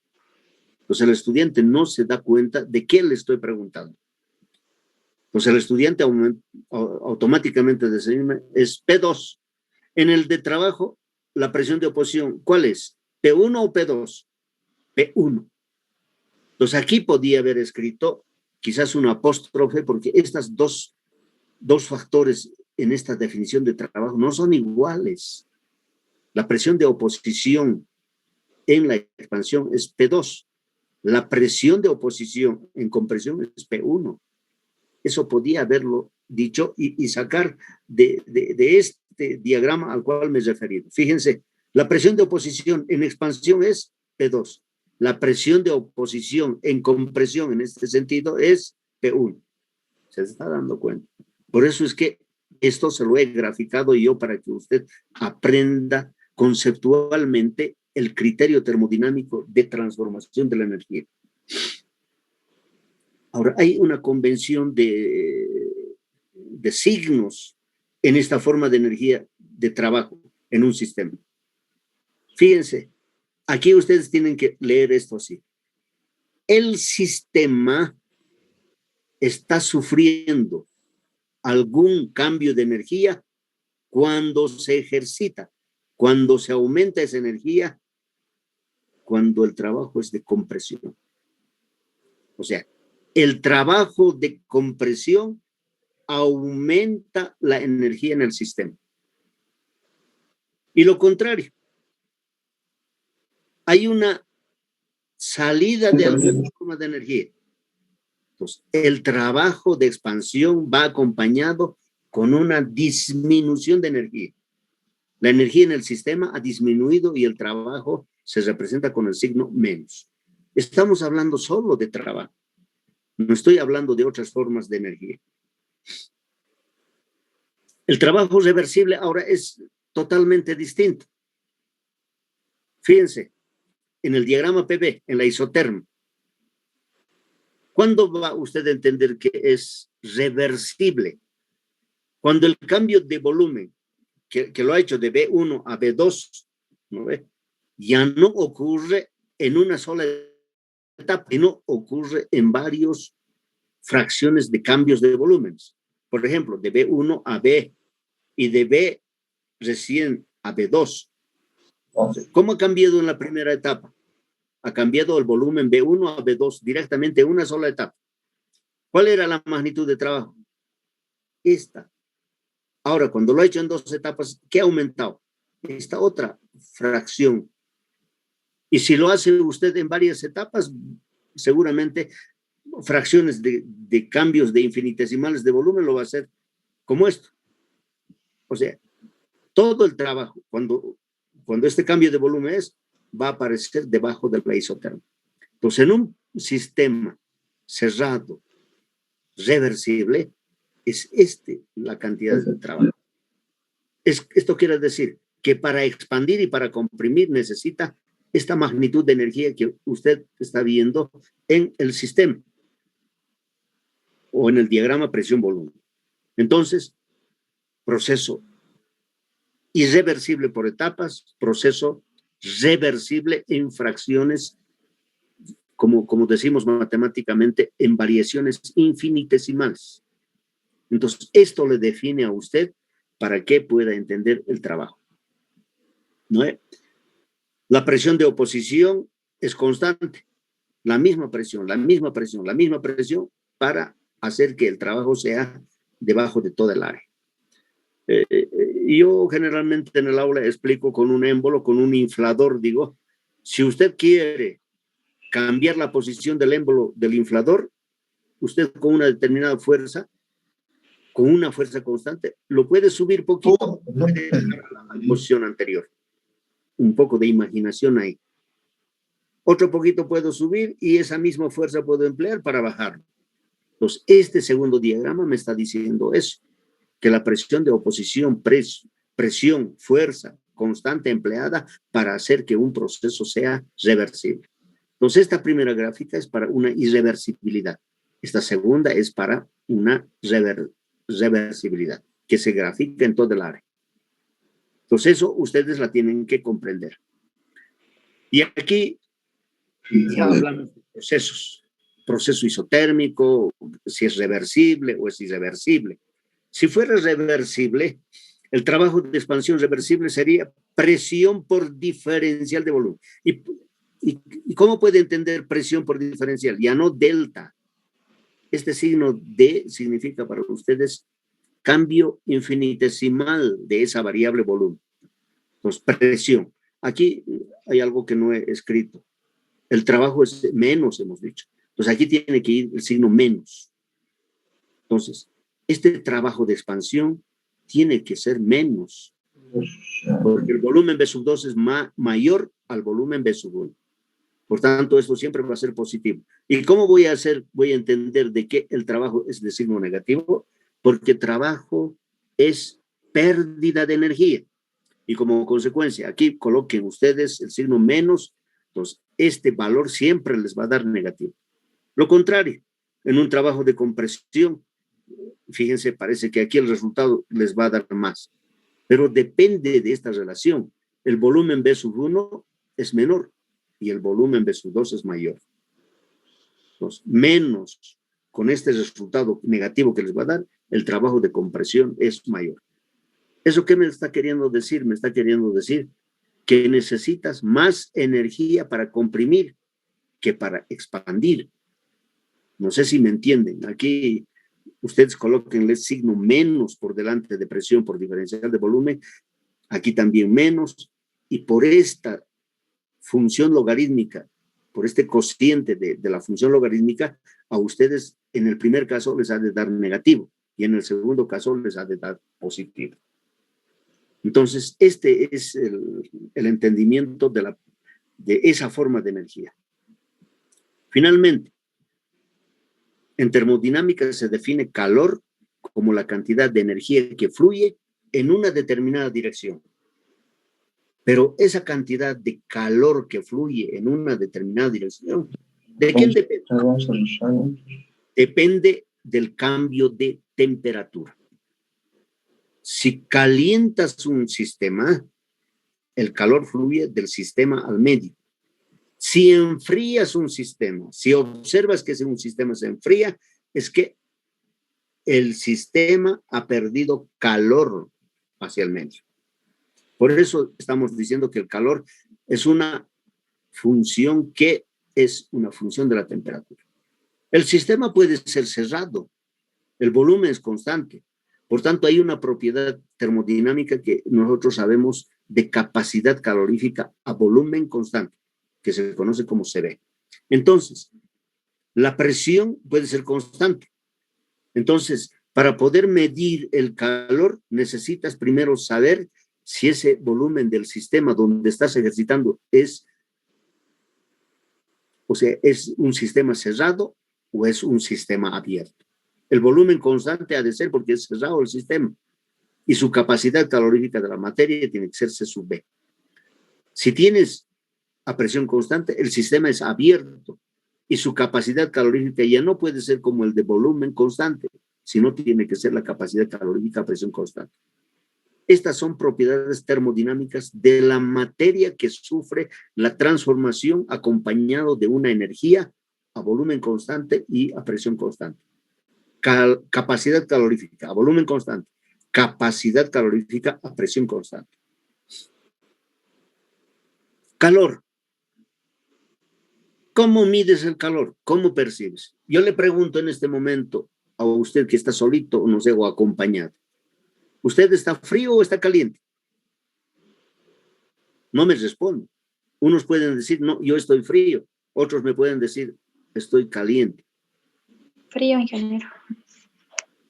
Entonces el estudiante no se da cuenta de qué le estoy preguntando. Entonces el estudiante automáticamente designa es P2. En el de trabajo, la presión de oposición, ¿cuál es? ¿P1 o P2? P1. Entonces aquí podía haber escrito quizás un apóstrofe, porque estas dos factores en esta definición de trabajo no son iguales. La presión de oposición en la expansión es P2. La presión de oposición en compresión es P1. Eso podía haberlo dicho y sacar de este diagrama al cual me he referido. Fíjense, la presión de oposición en expansión es P2. La presión de oposición en compresión en este sentido es P1. Se está dando cuenta. Por eso es que esto se lo he graficado yo para que usted aprenda conceptualmente el criterio termodinámico de transformación de la energía. Ahora, hay una convención de signos en esta forma de energía de trabajo en un sistema. Fíjense, aquí ustedes tienen que leer esto así. El sistema está sufriendo algún cambio de energía cuando se ejercita, cuando se aumenta esa energía, cuando el trabajo es de compresión. O sea, el trabajo de compresión aumenta la energía en el sistema. Y lo contrario, hay una salida de alguna forma de energía. Entonces, el trabajo de expansión va acompañado con una disminución de energía. La energía en el sistema ha disminuido y el trabajo se representa con el signo menos. Estamos hablando solo de trabajo. No estoy hablando de otras formas de energía. El trabajo reversible ahora es totalmente distinto. Fíjense, en el diagrama PV, en la isoterma, ¿cuándo va usted a entender que es reversible? Cuando el cambio de volumen, que lo ha hecho de B1 a B2, ¿no ve? Ya no ocurre en una sola etapa, sino ocurre en varias fracciones de cambios de volúmenes. Por ejemplo, de B1 a B y de B recién a B2. ¿Cómo ha cambiado en la primera etapa? Ha cambiado el volumen B1 a B2 directamente en una sola etapa. ¿Cuál era la magnitud de trabajo? Esta. Ahora, cuando lo ha hecho en dos etapas, ¿qué ha aumentado? Esta otra fracción. Y si lo hace usted en varias etapas, seguramente fracciones de cambios de infinitesimales de volumen lo va a hacer como esto. O sea, todo el trabajo, cuando este cambio de volumen va a aparecer debajo de la isoterma. Entonces, en un sistema cerrado, reversible, es la cantidad de trabajo. Esto quiere decir que para expandir y para comprimir necesita esta magnitud de energía que usted está viendo en el sistema o en el diagrama presión-volumen. Entonces, proceso irreversible por etapas, proceso reversible en fracciones, como decimos matemáticamente, en variaciones infinitesimales. Entonces, esto le define a usted para que pueda entender el trabajo. ¿No es? La presión de oposición es constante. La misma presión, la misma presión, la misma presión para hacer que el trabajo sea debajo de toda el área. Yo generalmente en el aula explico con un émbolo, con un inflador, digo, si usted quiere cambiar la posición del émbolo del inflador, usted con una determinada fuerza, con una fuerza constante, lo puede subir poquito, puede dejar a la posición anterior. Un poco de imaginación ahí. Otro poquito puedo subir y esa misma fuerza puedo emplear para bajar. Entonces, este segundo diagrama me está diciendo eso, que la presión de oposición, presión, fuerza constante empleada para hacer que un proceso sea reversible. Entonces, esta primera gráfica es para una irreversibilidad. Esta segunda es para una reversibilidad, que se grafica en todo el área. Entonces, eso ustedes la tienen que comprender. Y aquí ya hablamos de procesos. proceso isotérmico, si es reversible o es irreversible. Si fuera reversible, el trabajo de expansión reversible sería presión por diferencial de volumen. ¿Y cómo puede entender presión por diferencial? Ya no delta. Este signo D significa para ustedes cambio infinitesimal de esa variable volumen. Entonces, presión. Aquí hay algo que no he escrito. El trabajo es menos, hemos dicho. Entonces, aquí tiene que ir el signo menos. Entonces, este trabajo de expansión tiene que ser menos, porque el volumen B sub 2 es mayor al volumen B sub 1. Por tanto, esto siempre va a ser positivo. ¿Y cómo voy a entender de qué el trabajo es de signo negativo? Porque trabajo es pérdida de energía. Y como consecuencia, aquí coloquen ustedes el signo menos, entonces este valor siempre les va a dar negativo. Lo contrario, en un trabajo de compresión, fíjense, parece que aquí el resultado les va a dar más. Pero depende de esta relación. El volumen B sub 1 es menor y el volumen B sub 2 es mayor. Entonces, menos con este resultado negativo que les va a dar, el trabajo de compresión es mayor. ¿Eso qué me está queriendo decir? Me está queriendo decir que necesitas más energía para comprimir que para expandir. No sé si me entienden. Aquí ustedes colóquenle signo menos por delante de presión por diferencial de volumen. Aquí también menos. Y por esta función logarítmica, por este cociente de la función logarítmica, a ustedes en el primer caso les ha de dar negativo y en el segundo caso les ha de dar positivo. Entonces, este es el entendimiento de esa forma de energía. Finalmente, en termodinámica se define calor como la cantidad de energía que fluye en una determinada dirección. Pero esa cantidad de calor que fluye en una determinada dirección, ¿de quién depende? Depende del cambio de temperatura. Si calientas un sistema, el calor fluye del sistema al medio. Si enfrías un sistema, si observas que un sistema se enfría, es que el sistema ha perdido calor hacia el medio. Por eso estamos diciendo que el calor es una función que es una función de la temperatura. El sistema puede ser cerrado, el volumen es constante. Por tanto, hay una propiedad termodinámica que nosotros sabemos de capacidad calorífica a volumen constante, que se conoce como CB. Entonces, la presión puede ser constante. Entonces, para poder medir el calor, necesitas primero saber si ese volumen del sistema donde estás ejercitando es un sistema cerrado o es un sistema abierto. El volumen constante ha de ser porque es cerrado el sistema y su capacidad calorífica de la materia tiene que ser C sub B. Si tienes a presión constante, el sistema es abierto y su capacidad calorífica ya no puede ser como el de volumen constante, sino tiene que ser la capacidad calorífica a presión constante. Estas son propiedades termodinámicas de la materia que sufre la transformación acompañado de una energía a volumen constante y a presión constante. Capacidad calorífica a volumen constante, capacidad calorífica a presión constante. Calor. ¿Cómo mides el calor? ¿Cómo percibes? Yo le pregunto en este momento a usted que está solito, no sé, o acompañado. ¿Usted está frío o está caliente? No me responde. Unos pueden decir, no, yo estoy frío. Otros me pueden decir, estoy caliente. Frío, ingeniero.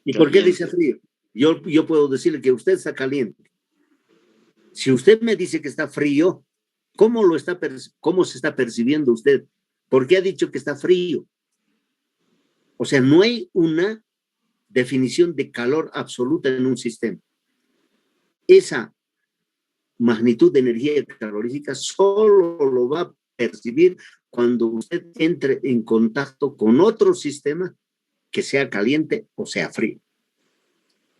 ¿Y por qué dice frío? Yo puedo decirle que usted está caliente. Si usted me dice que está frío, ¿cómo se está percibiendo usted? ¿Por qué ha dicho que está frío? O sea, no hay una definición de calor absoluta en un sistema. Esa magnitud de energía calorífica solo lo va a percibir cuando usted entre en contacto con otro sistema que sea caliente o sea frío.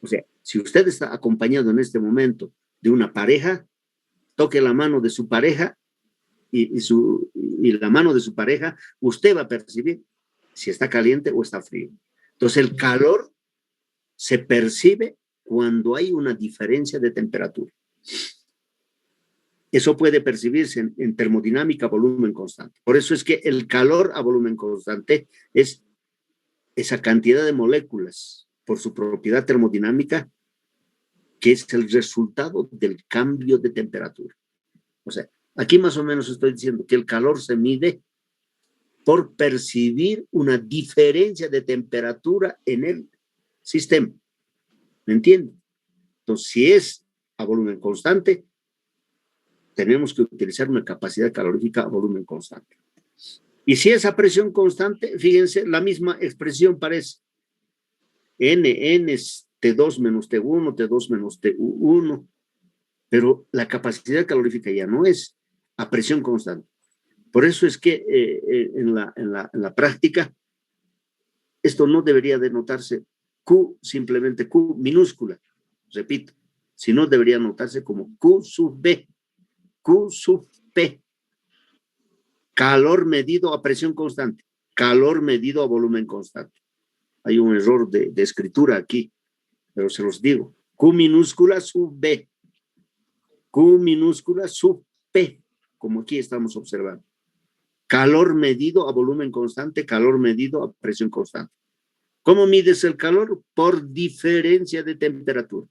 O sea, si usted está acompañado en este momento de una pareja, toque la mano de su pareja y la mano de su pareja, usted va a percibir si está caliente o está frío. Entonces el calor se percibe cuando hay una diferencia de temperatura. Eso puede percibirse en termodinámica a volumen constante. Por eso es que el calor a volumen constante es esa cantidad de moléculas por su propiedad termodinámica que es el resultado del cambio de temperatura. O sea, aquí más o menos estoy diciendo que el calor se mide por percibir una diferencia de temperatura en el sistema. ¿Me entienden? Entonces, si es a volumen constante, tenemos que utilizar una capacidad calorífica a volumen constante. Y si es a presión constante, fíjense, la misma expresión parece. N es T2 menos T1, T2 menos T1, pero la capacidad calorífica ya no es a presión constante. Por eso es que en la práctica, esto no debería denotarse Q, simplemente Q minúscula, repito, sino debería notarse como Q sub B, Q sub P, calor medido a presión constante, calor medido a volumen constante. Hay un error de escritura aquí, pero se los digo. Q minúscula sub B, Q minúscula sub P, como aquí estamos observando. Calor medido a volumen constante, calor medido a presión constante. ¿Cómo mides el calor? Por diferencia de temperatura.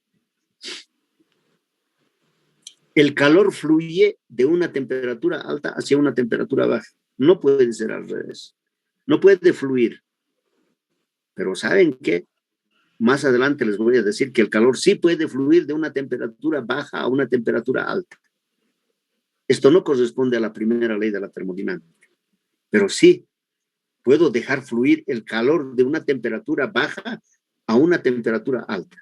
El calor fluye de una temperatura alta hacia una temperatura baja. No puede ser al revés. No puede fluir. Pero ¿saben qué? Más adelante les voy a decir que el calor sí puede fluir de una temperatura baja a una temperatura alta. Esto no corresponde a la primera ley de la termodinámica. Pero sí, puedo dejar fluir el calor de una temperatura baja a una temperatura alta.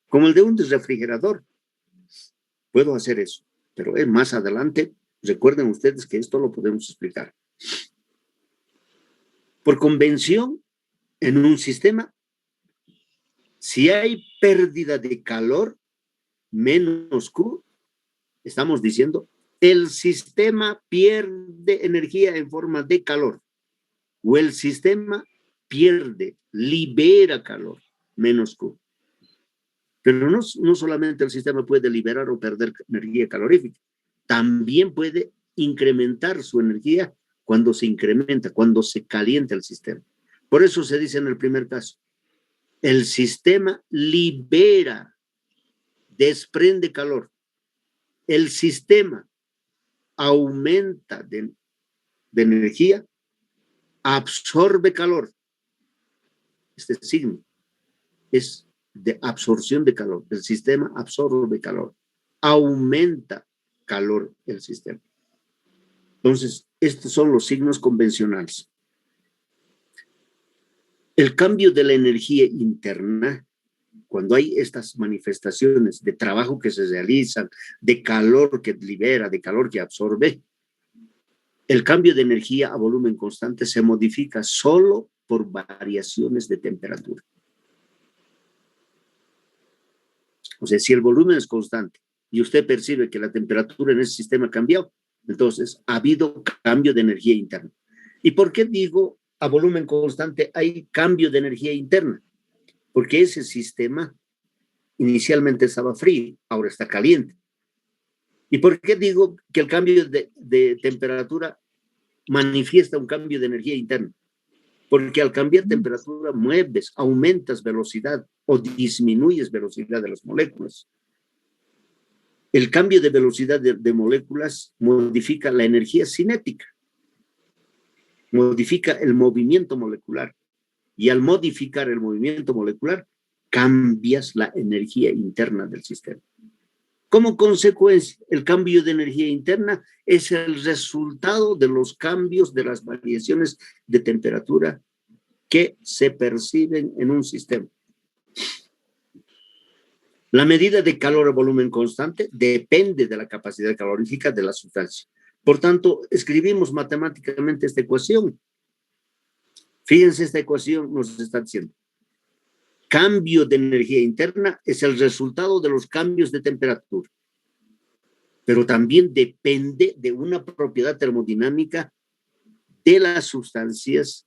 Como el de un refrigerador. Puedo hacer eso. Pero es más adelante. Recuerden ustedes que esto lo podemos explicar. Por convención, en un sistema, si hay pérdida de calor menos Q, estamos diciendo, el sistema pierde energía en forma de calor. O el sistema pierde, libera calor, menos Q. Pero no solamente el sistema puede liberar o perder energía calorífica, también puede incrementar su energía cuando se incrementa, cuando se calienta el sistema. Por eso se dice en el primer caso, el sistema libera, desprende calor. El sistema aumenta de energía, absorbe calor. Este signo es de absorción de calor. El sistema absorbe calor, aumenta calor el sistema. Entonces, estos son los signos convencionales. El cambio de la energía interna, cuando hay estas manifestaciones de trabajo que se realizan, de calor que libera, de calor que absorbe, el cambio de energía a volumen constante se modifica solo por variaciones de temperatura. O sea, si el volumen es constante y usted percibe que la temperatura en ese sistema ha cambiado, entonces ha habido cambio de energía interna. ¿Y por qué digo a volumen constante hay cambio de energía interna? Porque ese sistema inicialmente estaba frío, ahora está caliente. ¿Y por qué digo que el cambio de temperatura manifiesta un cambio de energía interna? Porque al cambiar temperatura mueves, aumentas velocidad o disminuyes velocidad de las moléculas. El cambio de velocidad de moléculas modifica la energía cinética, modifica el movimiento molecular. Y al modificar el movimiento molecular, cambias la energía interna del sistema. Como consecuencia, el cambio de energía interna es el resultado de los cambios de las variaciones de temperatura que se perciben en un sistema. La medida de calor a volumen constante depende de la capacidad calorífica de la sustancia. Por tanto, escribimos matemáticamente esta ecuación. Fíjense, esta ecuación nos está diciendo: cambio de energía interna es el resultado de los cambios de temperatura, pero también depende de una propiedad termodinámica de las sustancias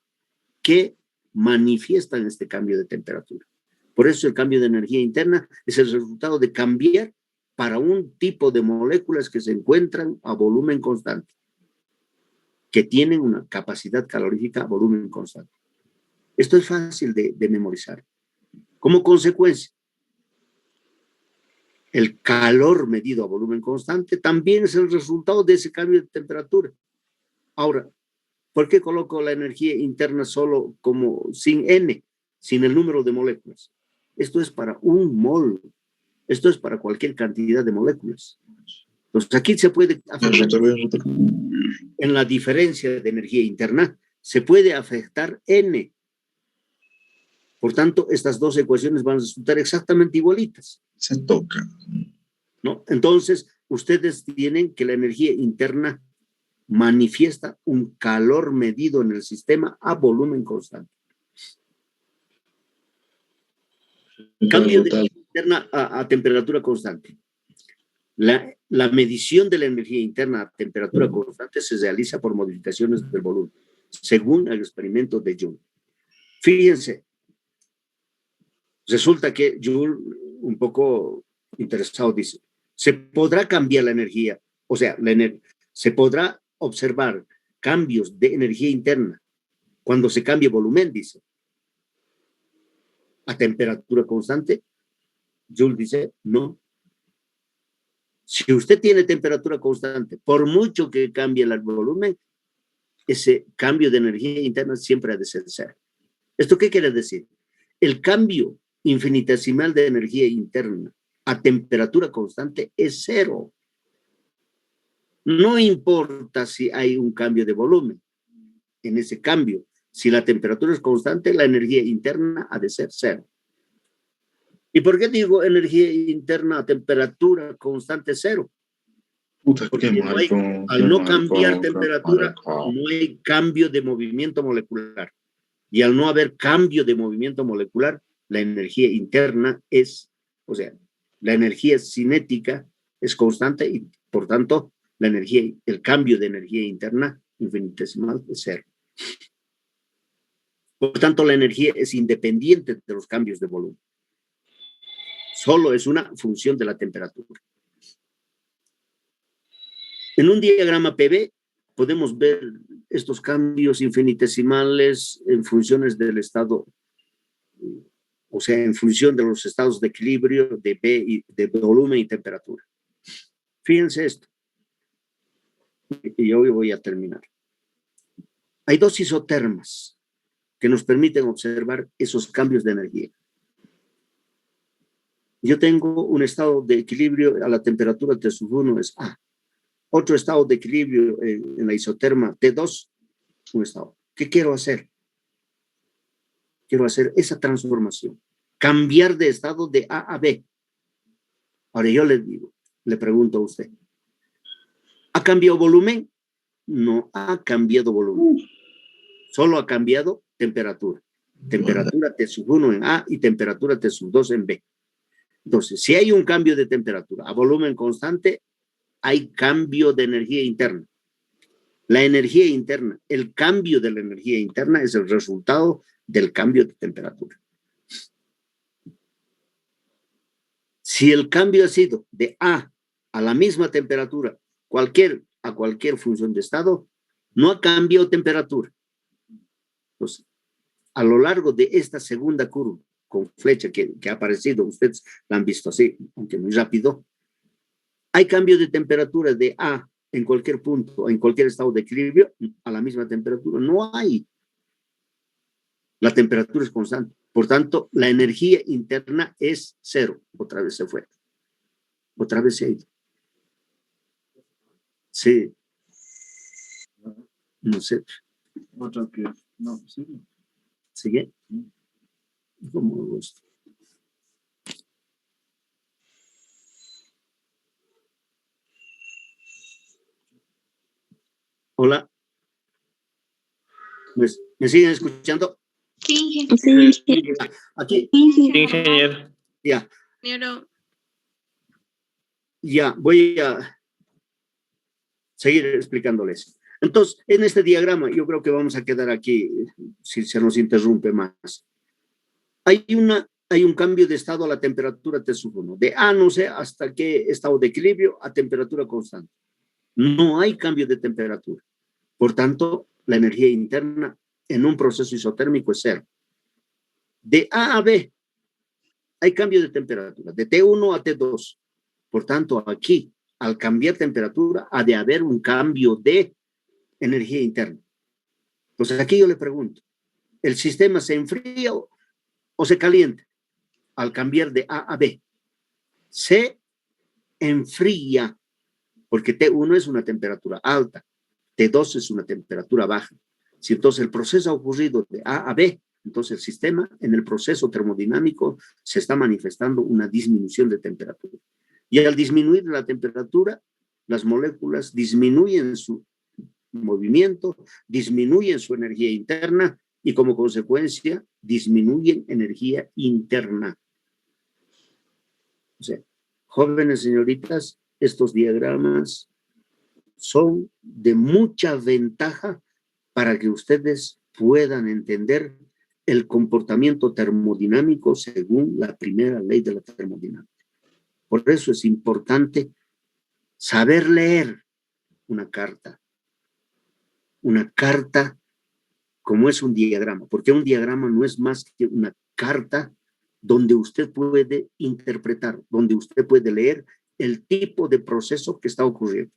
que manifiestan este cambio de temperatura. Por eso el cambio de energía interna es el resultado de cambiar para un tipo de moléculas que se encuentran a volumen constante, que tienen una capacidad calorífica a volumen constante. Esto es fácil de memorizar. Como consecuencia, el calor medido a volumen constante también es el resultado de ese cambio de temperatura. Ahora, ¿por qué coloco la energía interna solo como sin N, sin el número de moléculas? Esto es para un mol. Esto es para cualquier cantidad de moléculas. Entonces, aquí se puede afectar, en la diferencia de energía interna, se puede afectar N. Por tanto, estas dos ecuaciones van a resultar exactamente igualitas. Se toca. ¿No? Entonces, ustedes tienen que la energía interna manifiesta un calor medido en el sistema a volumen constante. Cambio de energía interna a temperatura constante. La medición de la energía interna a temperatura constante se realiza por modificaciones del volumen, según el experimento de Joule. Fíjense, resulta que Joule, un poco interesado, dice, se podrá cambiar la energía, o sea, se podrá observar cambios de energía interna cuando se cambie volumen, dice, a temperatura constante. Joule dice, no. Si usted tiene temperatura constante, por mucho que cambie el volumen, ese cambio de energía interna siempre ha de ser cero. ¿Esto qué quiere decir? El cambio infinitesimal de energía interna a temperatura constante es cero. No importa si hay un cambio de volumen. En ese cambio, si la temperatura es constante, la energía interna ha de ser cero. ¿Y por qué digo energía interna a temperatura constante cero? Porque al no cambiar temperatura, no hay cambio de movimiento molecular. Y al no haber cambio de movimiento molecular, la energía interna es, o sea, la energía cinética es constante y, por tanto, el cambio de energía interna infinitesimal es cero. Por tanto, la energía es independiente de los cambios de volumen. Solo es una función de la temperatura. En un diagrama PV podemos ver estos cambios infinitesimales en funciones del estado, o sea, en función de los estados de equilibrio de volumen y temperatura. Fíjense esto. Y hoy voy a terminar. Hay dos isotermas que nos permiten observar esos cambios de energía. Yo tengo un estado de equilibrio a la temperatura T1 es A. Otro estado de equilibrio en la isoterma T2, un estado. ¿Qué quiero hacer? Quiero hacer esa transformación. Cambiar de estado de A a B. Ahora yo le pregunto a usted. ¿Ha cambiado volumen? No ha cambiado volumen. Solo ha cambiado temperatura. Temperatura T1 en A y temperatura T2 en B. Entonces, si hay un cambio de temperatura a volumen constante, hay cambio de energía interna. La energía interna, el cambio de la energía interna es el resultado del cambio de temperatura. Si el cambio ha sido de A a la misma temperatura, a cualquier función de estado, no ha cambiado temperatura. Entonces, a lo largo de esta segunda curva con flecha que ha aparecido, ustedes la han visto así, aunque muy rápido, hay cambio de temperatura de A en cualquier punto, en cualquier estado de equilibrio, a la misma temperatura. No hay. La temperatura es constante. Por tanto, la energía interna es cero. Otra vez se fue. Otra vez se ha ido. Sí. No sé. Otra que no, sí. ¿Sigue? ¿Cómo gusto? Hola. ¿Me siguen escuchando? Sí, Aquí. Sí, ingeniero. Ya. ingeniero. Ya, voy a seguir explicándoles. Entonces, en este diagrama, yo creo que vamos a quedar aquí, si se nos interrumpe más. Hay un cambio de estado a la temperatura T1, de A no sé hasta qué estado de equilibrio a temperatura constante. No hay cambio de temperatura. Por tanto, la energía interna en un proceso isotérmico es cero. De A a B hay cambio de temperatura, de T1 a T2. Por tanto, aquí, al cambiar temperatura, ha de haber un cambio de energía interna. Entonces, aquí yo le pregunto, ¿el sistema se enfría o se calienta al cambiar de A a B? Se enfría, porque T1 es una temperatura alta, T2 es una temperatura baja. Si entonces el proceso ha ocurrido de A a B, entonces el sistema en el proceso termodinámico se está manifestando una disminución de temperatura. Y al disminuir la temperatura, las moléculas disminuyen su movimiento, disminuyen su energía interna y como consecuencia disminuyen energía interna. O sea, jóvenes señoritas, estos diagramas son de mucha ventaja para que ustedes puedan entender el comportamiento termodinámico según la primera ley de la termodinámica. Por eso es importante saber leer una carta como es un diagrama, porque un diagrama no es más que una carta donde usted puede interpretar, donde usted puede leer el tipo de proceso que está ocurriendo.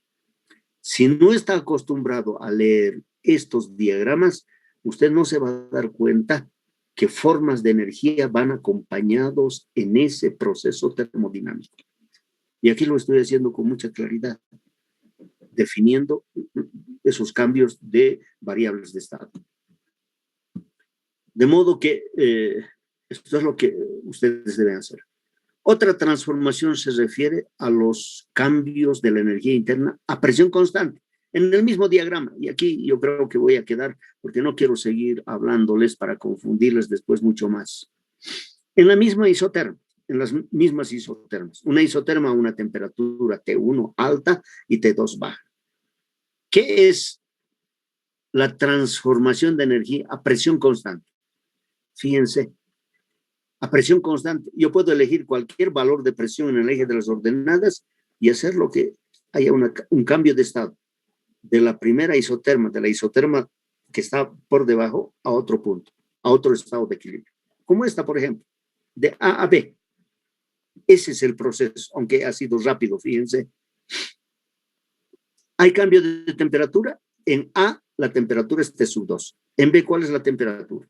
Si no está acostumbrado a leer estos diagramas, usted no se va a dar cuenta que formas de energía van acompañados en ese proceso termodinámico. Y aquí lo estoy haciendo con mucha claridad, definiendo esos cambios de variables de estado. De modo que esto es lo que ustedes deben hacer. Otra transformación se refiere a los cambios de la energía interna a presión constante, en el mismo diagrama. Y aquí yo creo que voy a quedar, porque no quiero seguir hablándoles para confundirles después mucho más. En la misma isoterma, en las mismas isotermas. Una isoterma a una temperatura T1 alta y T2 baja. ¿Qué es la transformación de energía a presión constante? Fíjense, a presión constante, yo puedo elegir cualquier valor de presión en el eje de las ordenadas y hacer lo que haya un cambio de estado de la primera isoterma, de la isoterma que está por debajo a otro punto, a otro estado de equilibrio. Como esta, por ejemplo, de A a B. Ese es el proceso, aunque ha sido rápido, fíjense. Hay cambio de temperatura. En A, la temperatura es T2. En B, ¿cuál es la temperatura?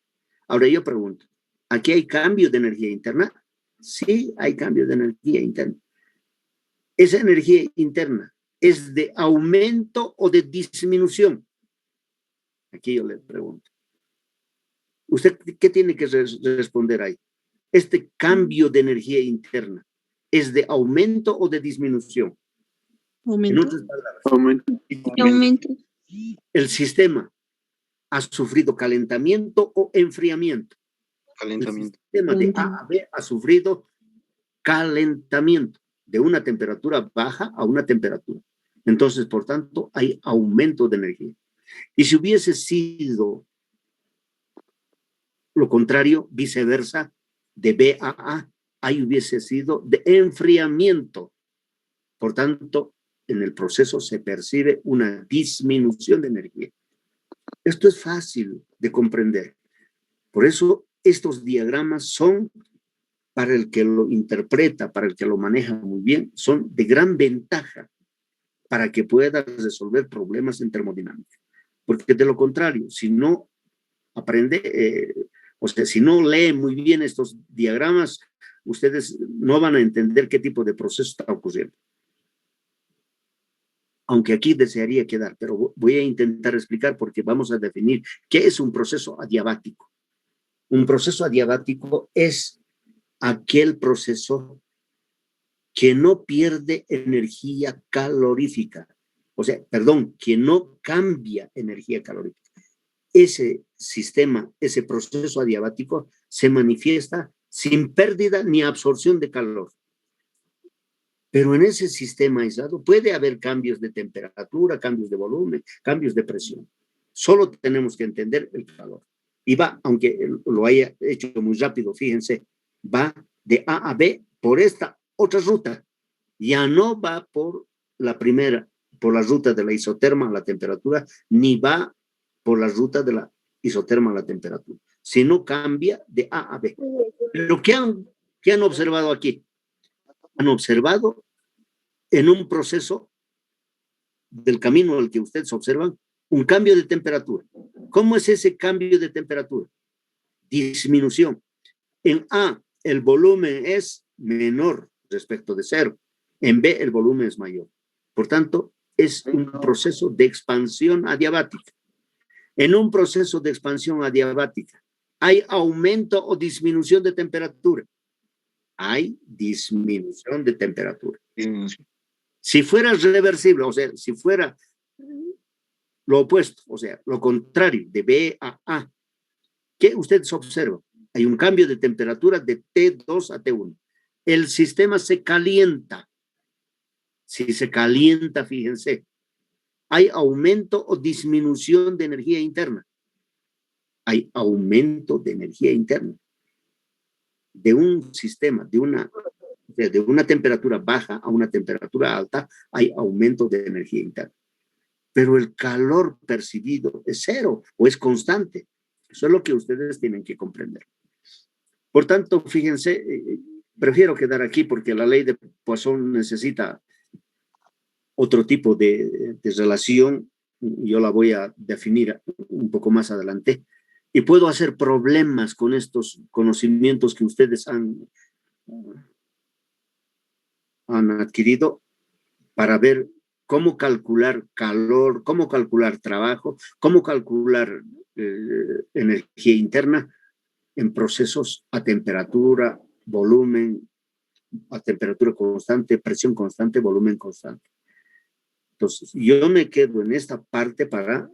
Ahora yo pregunto, ¿aquí hay cambio de energía interna? Sí, hay cambio de energía interna. ¿Esa energía interna es de aumento o de disminución? Aquí yo le pregunto. ¿Usted qué tiene que responder ahí? ¿Este cambio de energía interna es de aumento o de disminución? Aumento. En otras palabras, Aumento. el sistema ha sufrido calentamiento o enfriamiento. Calentamiento. El sistema de A a B ha sufrido calentamiento de una temperatura baja a una temperatura. Entonces, por tanto, hay aumento de energía. Y si hubiese sido lo contrario, viceversa, de B a A, ahí hubiese sido de enfriamiento. Por tanto, en el proceso se percibe una disminución de energía. Esto es fácil de comprender. Por eso, estos diagramas son, para el que lo interpreta, para el que lo maneja muy bien, son de gran ventaja para que pueda resolver problemas en termodinámica. Porque de lo contrario, si no aprende, o sea, si no lee muy bien estos diagramas, ustedes no van a entender qué tipo de proceso está ocurriendo. Aunque aquí desearía quedar, pero voy a intentar explicar porque vamos a definir qué es un proceso adiabático. Un proceso adiabático es aquel proceso que no pierde energía calorífica. O sea, perdón, que no cambia energía calorífica. Ese sistema, ese proceso adiabático se manifiesta sin pérdida ni absorción de calor. Pero en ese sistema aislado puede haber cambios de temperatura, cambios de volumen, cambios de presión. Solo tenemos que entender el calor. Y va, aunque lo haya hecho muy rápido, fíjense, va de A a B por esta otra ruta. Ya no va por la primera, por la ruta de la isoterma a la temperatura, ni va por la ruta de la isoterma a la temperatura, sino cambia de A a B. Pero ¿qué han observado aquí? Han observado en un proceso del camino al que ustedes observan un cambio de temperatura. ¿Cómo es ese cambio de temperatura? Disminución. En A, el volumen es menor respecto de cero. En B, el volumen es mayor. Por tanto, es un proceso de expansión adiabática. En un proceso de expansión adiabática, ¿hay aumento o disminución de temperatura? Hay disminución de temperatura. Si fuera reversible, o sea, si fuera lo opuesto, o sea, lo contrario, de B a A, ¿qué ustedes observan? Hay un cambio de temperatura de T2 a T1. El sistema se calienta. Si se calienta, fíjense, ¿hay aumento o disminución de energía interna? Hay aumento de energía interna. De un sistema, de una temperatura baja a una temperatura alta, hay aumento de energía interna. Pero el calor percibido es cero o es constante. Eso es lo que ustedes tienen que comprender. Por tanto, fíjense, prefiero quedar aquí porque la ley de Poisson necesita otro tipo de relación. Yo la voy a definir un poco más adelante. Y puedo hacer problemas con estos conocimientos que ustedes han adquirido para ver cómo calcular calor, cómo calcular trabajo, cómo calcular energía interna en procesos a temperatura, volumen, a temperatura constante, presión constante, volumen constante. Entonces, yo me quedo en esta parte para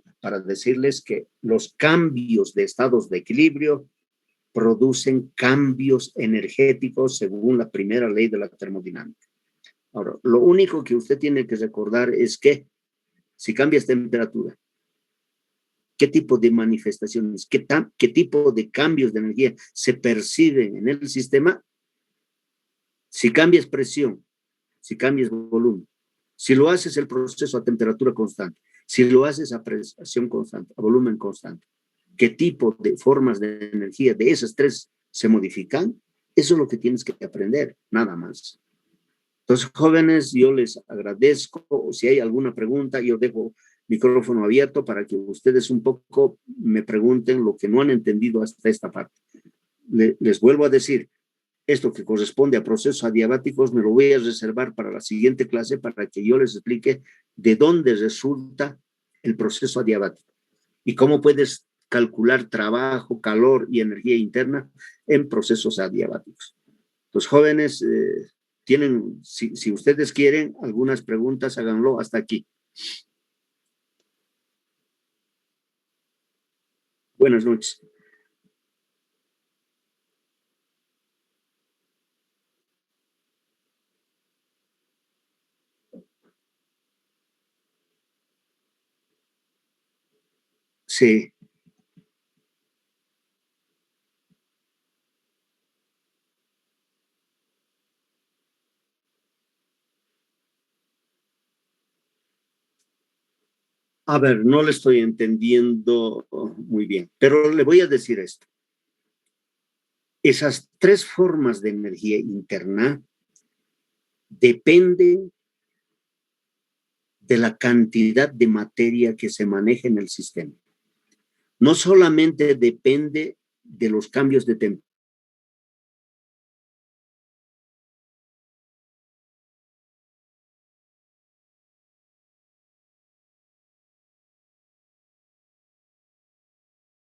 decirles que los cambios de estados de equilibrio producen cambios energéticos según la primera ley de la termodinámica. Ahora, lo único que usted tiene que recordar es que si cambias temperatura, ¿qué tipo de manifestaciones, qué tipo de cambios de energía se perciben en el sistema? Si cambias presión, si cambias volumen, si lo haces el proceso a temperatura constante, si lo haces a presión constante, a volumen constante, ¿qué tipo de formas de energía de esas tres se modifican? Eso es lo que tienes que aprender, nada más. Entonces, jóvenes, yo les agradezco. Si hay alguna pregunta, yo dejo micrófono abierto para que ustedes un poco me pregunten lo que no han entendido hasta esta parte. Les vuelvo a decir, esto que corresponde a procesos adiabáticos me lo voy a reservar para la siguiente clase para que yo les explique de dónde resulta el proceso adiabático y cómo puedes calcular trabajo, calor y energía interna en procesos adiabáticos. Los jóvenes tienen, si ustedes quieren, algunas preguntas, háganlo hasta aquí. Buenas noches. Sí. A ver, no le estoy entendiendo muy bien, pero le voy a decir esto. Esas tres formas de energía interna dependen de la cantidad de materia que se maneja en el sistema. No solamente depende de los cambios de temperatura,